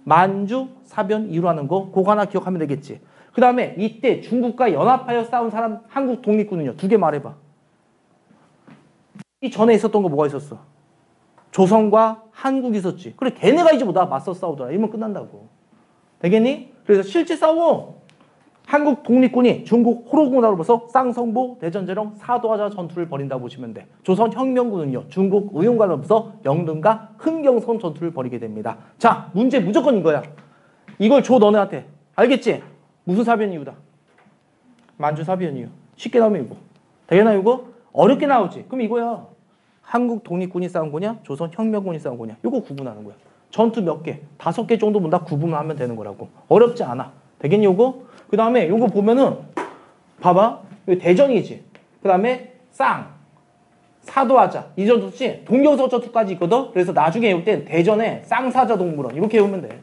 만주 사변 이유라는 거. 그거 하나 기억하면 되겠지. 그 다음에 이때 중국과 연합하여 싸운 사람 한국 독립군은요. 2개 말해봐. 이 전에 있었던 거 뭐가 있었어? 조선과 한국이 있었지. 그래 걔네가 이제 뭐다 맞서 싸우더라. 이러면 끝난다고. 되겠니? 그래서 실제 싸워. 한국 독립군이 중국 호로공나로부터 쌍성보, 대전제령, 사도하자 전투를 벌인다고 보시면 돼. 조선혁명군은요. 중국 의용관으로부터 영등과 흥경선 전투를 벌이게 됩니다. 자, 문제 무조건 이거야. 이걸 줘 너네한테. 알겠지? 무슨 사변 이유다? 만주 사변 이유. 쉽게 나오면 이거. 되겠나 이거? 어렵게 나오지. 그럼 이거야. 한국 독립군이 싸운 거냐? 조선혁명군이 싸운 거냐? 이거 구분하는 거야. 전투 몇 개? 5개 정도면 다 구분하면 되는 거라고. 어렵지 않아. 되겠니 요거? 그 다음에 요거 보면은 봐봐. 여기 대전이지. 그 다음에 쌍, 사도하자. 이 전투지. 동경서 전투까지 있거든. 그래서 나중에 외울 땐 대전에 쌍사자 동물원 이렇게 외우면 돼.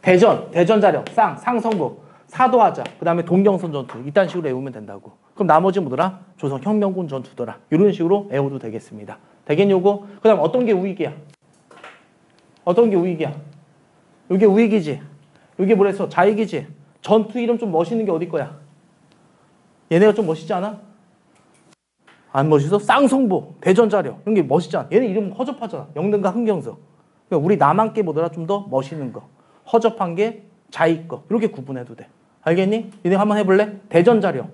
대전자령, 상성부, 사도하자. 그 다음에 동경선 전투. 이딴 식으로 외우면 된다고. 그럼 나머지 뭐더라? 조선혁명군 전투더라. 이런 식으로 외워도 되겠습니다. 되겠니 요거? 그 다음 어떤 게 우익이야? 어떤 게 우익이야? 이게 우익이지. 이게 뭐랬어? 자익이지. 전투 이름 좀 멋있는 게 어디 거야? 얘네가 좀 멋있지 않아? 안 멋있어? 쌍성보, 대전자령 이런 게 멋있잖아. 얘네 이름 허접하잖아. 영등과 흥경석. 그러니까 우리 남한 게 뭐더라? 좀 더 멋있는 거. 허접한 게 자위 거. 이렇게 구분해도 돼. 알겠니? 니네 한번 해볼래? 대전자령.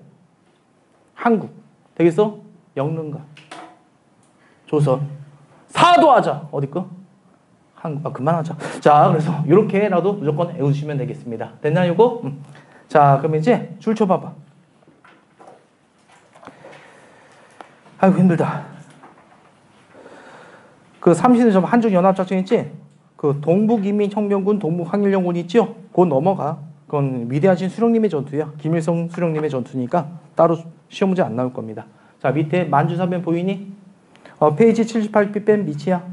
한국. 되겠어? 영릉가. 조선. 사도하자. 어디 거? 한국. 아, 그만하자. 자, 그래서 이렇게라도 무조건 외우시면 되겠습니다. 됐나, 이거? 자, 그럼 이제 줄 쳐봐봐. 아이고, 힘들다. 그 삼신의 한중연합작전 있지? 그 동북인민혁명군, 동북항일연군 있죠? 그건 넘어가. 그건 위대하신 수령님의 전투야. 김일성 수령님의 전투니까 따로 시험 문제 안 나올 겁니다. 자, 밑에 만주사변 보이니? 페이지 78피 뺀 밑이야.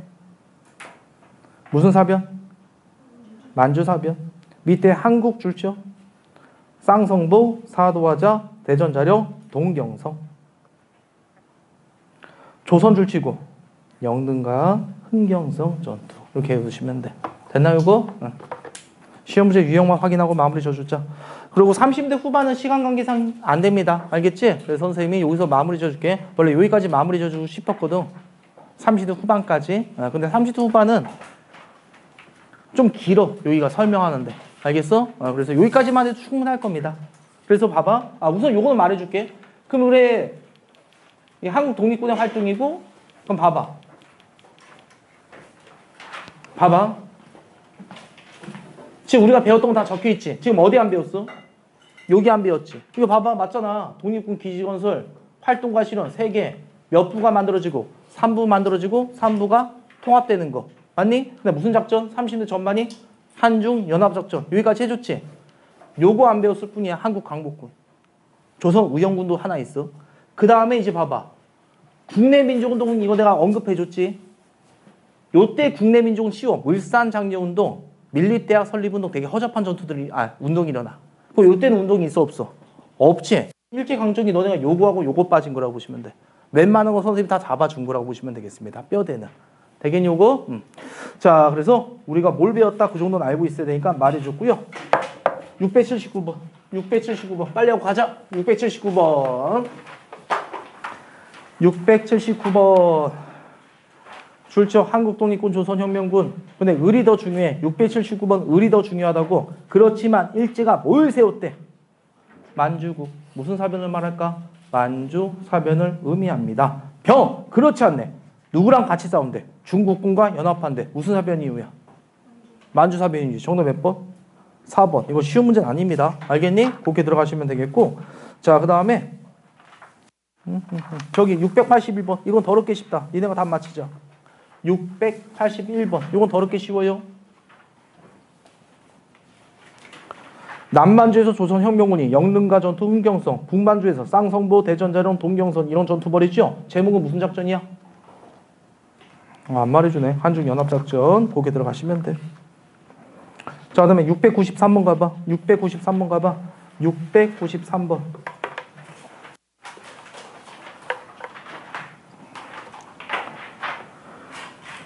무슨 사변? 만주사변. 밑에 한국 줄죠? 쌍성보, 사도하자, 대전자령, 동경성. 조선 줄치고 영등과 흥경성 전투. 이렇게 해두시면 돼. 됐나 이거? 응. 시험 문제 유형만 확인하고 마무리 져주자. 그리고 30대 후반은 시간 관계상 안 됩니다. 알겠지? 그래서 선생님이 여기서 마무리 져줄게. 원래 여기까지 마무리 져주고 싶었거든. 30대 후반까지. 근데 30대 후반은 좀 길어. 여기가 설명하는데. 알겠어? 그래서 여기까지만 해도 충분할 겁니다. 그래서 봐봐. 우선 요거는 말해줄게. 그럼 우리 이 한국 독립군의 활동이고, 그럼 봐봐. 지금 우리가 배웠던 거 다 적혀있지? 지금 어디 안 배웠어? 여기 안 배웠지? 이거 봐봐. 맞잖아. 독립군 기지건설, 활동과 실현 3개. 몇 부가 만들어지고, 3부 만들어지고, 3부가 통합되는 거. 맞니? 근데 무슨 작전? 30대 전반이 한중연합작전. 여기까지 해줬지? 요거 안 배웠을 뿐이야. 한국 강복군. 조선 의영군도 하나 있어. 그 다음에 이제 봐봐. 국내민족운동은 이거 내가 언급해줬지? 요때 국내민족은 쉬워. 물산장려운동, 밀립대학 설립운동 되게 허접한 전투들이, 운동이 일어나. 그럼 요때는 운동이 있어, 없어? 없지? 일제강점기 너네가 요거하고 요거 빠진 거라고 보시면 돼. 웬만한 거 선생님이 다 잡아준 거라고 보시면 되겠습니다. 뼈대는. 되겠니, 요거? 자, 그래서 우리가 뭘 배웠다 그 정도는 알고 있어야 되니까 말해줬고요. 679번. 679번. 빨리 하고 가자. 679번. 679번. 줄쳐 한국독립군 조선혁명군. 근데 을이 더 중요해. 679번 을이 더 중요하다고. 그렇지만 일제가 뭘 세웠대? 만주국. 무슨 사변을 말할까? 만주 사변을 의미합니다. 병. 그렇지 않네. 누구랑 같이 싸운대? 중국군과 연합한대. 무슨 사변 이유야? 만주 사변이지. 정답 몇 번? 4번. 이거 쉬운 문제는 아닙니다. 알겠니? 그렇게 들어가시면 되겠고. 자, 그 다음에 저기 681번. 이건 더럽게 쉽다. 니네가 답 맞히자. 681번. 이건 더럽게 쉬워요. 남만주에서 조선혁명군이 영릉가 전투 흥경성, 북만주에서 쌍성보, 대전자령, 동경선 이런 전투 벌이죠. 제목은 무슨 작전이야? 안 말해주네. 한중연합작전. 거기에 들어가시면 돼. 자, 그 다음에 693번 가봐. 693번 가봐. 693번.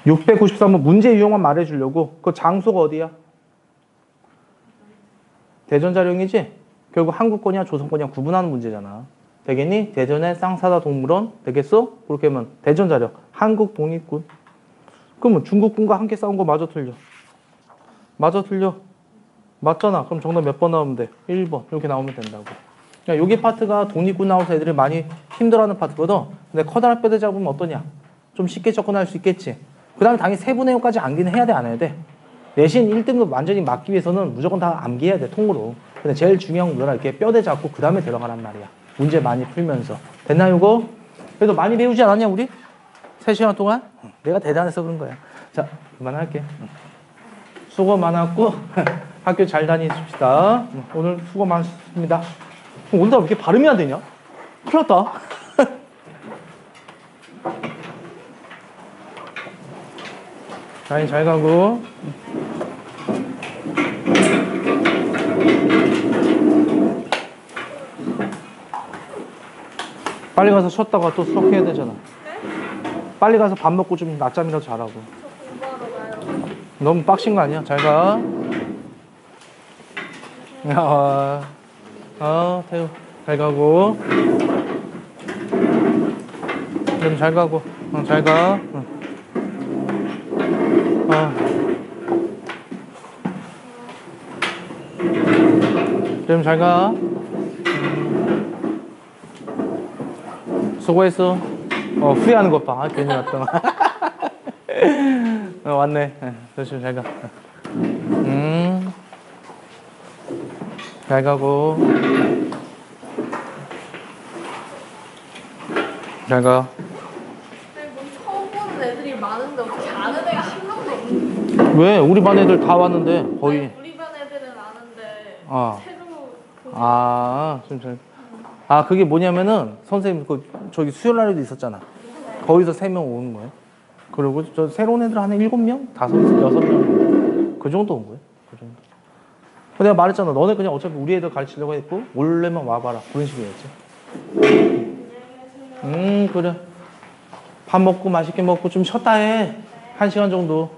693번 문제 유형만 말해주려고. 그 장소가 어디야? 대전자령이지? 결국 한국권이야 조선권이야 구분하는 문제잖아. 되겠니? 대전의 쌍사다 동물원 되겠어? 그렇게 하면 대전자령 한국 독립군. 그러면 중국군과 함께 싸운 거 마저 틀려. 마저 틀려. 맞잖아. 그럼 정답 몇 번 나오면 돼? 1번. 이렇게 나오면 된다고. 야, 여기 파트가 독립군 나와서 애들이 많이 힘들어하는 파트거든. 근데 커다란 뼈대 잡으면 어떠냐? 좀 쉽게 접근할 수 있겠지. 그 다음에 당연히 세부 내용까지 암기는 해야 돼, 안 해야 돼? 내신 1등급 완전히 맞기 위해서는 무조건 다 암기해야 돼, 통으로. 근데 제일 중요한 건 뭐라 이렇게 뼈대 잡고 그 다음에 들어가란 말이야. 문제 많이 풀면서. 됐나, 이거? 그래도 많이 배우지 않았냐, 우리? 3시간 동안? 내가 대단해서 그런 거야. 자, 그만할게. 수고 많았고, 학교 잘 다니십시다. 오늘 수고 많으셨습니다. 오늘따라 왜 이렇게 발음이 안 되냐? 큰일 났다. 잘 가고. 빨리 가서 쉬었다가 또 수업해야 되잖아. 빨리 가서 밥 먹고 좀 낮잠이라도 자라고. 너무 빡신 거 아니야? 잘 가. 태우. 잘 가고. 잘 가고. 잘 가. 좀 잘 가. 수고했어. 후회하는 것 봐. 아, 괜히 왔다. 왔네. 조심 잘 가. 잘 가고. 잘 가. 뭐 처음 보는 애들이 많은데 어떻게 아는 애가 한 명도 없는 왜? 우리 반 애들 다 왔는데 거의. 우리 반 애들은 아는데 아. 새로 보는 좀 잘. 그게 뭐냐면은 선생님 저기 수요일 날에도 있었잖아. 거기서 3명 오는 거예요. 그리고 저 새로운 애들 한 7명? 5, 6명. 그 정도 온 거예요. 그 정도. 내가 말했잖아. 너네 그냥 어차피 우리 애들 가르치려고 했고 몰래만 와봐라. 그런 식이었지. 그래. 밥 먹고 맛있게 먹고 좀 쉬었다 해. 1시간 정도.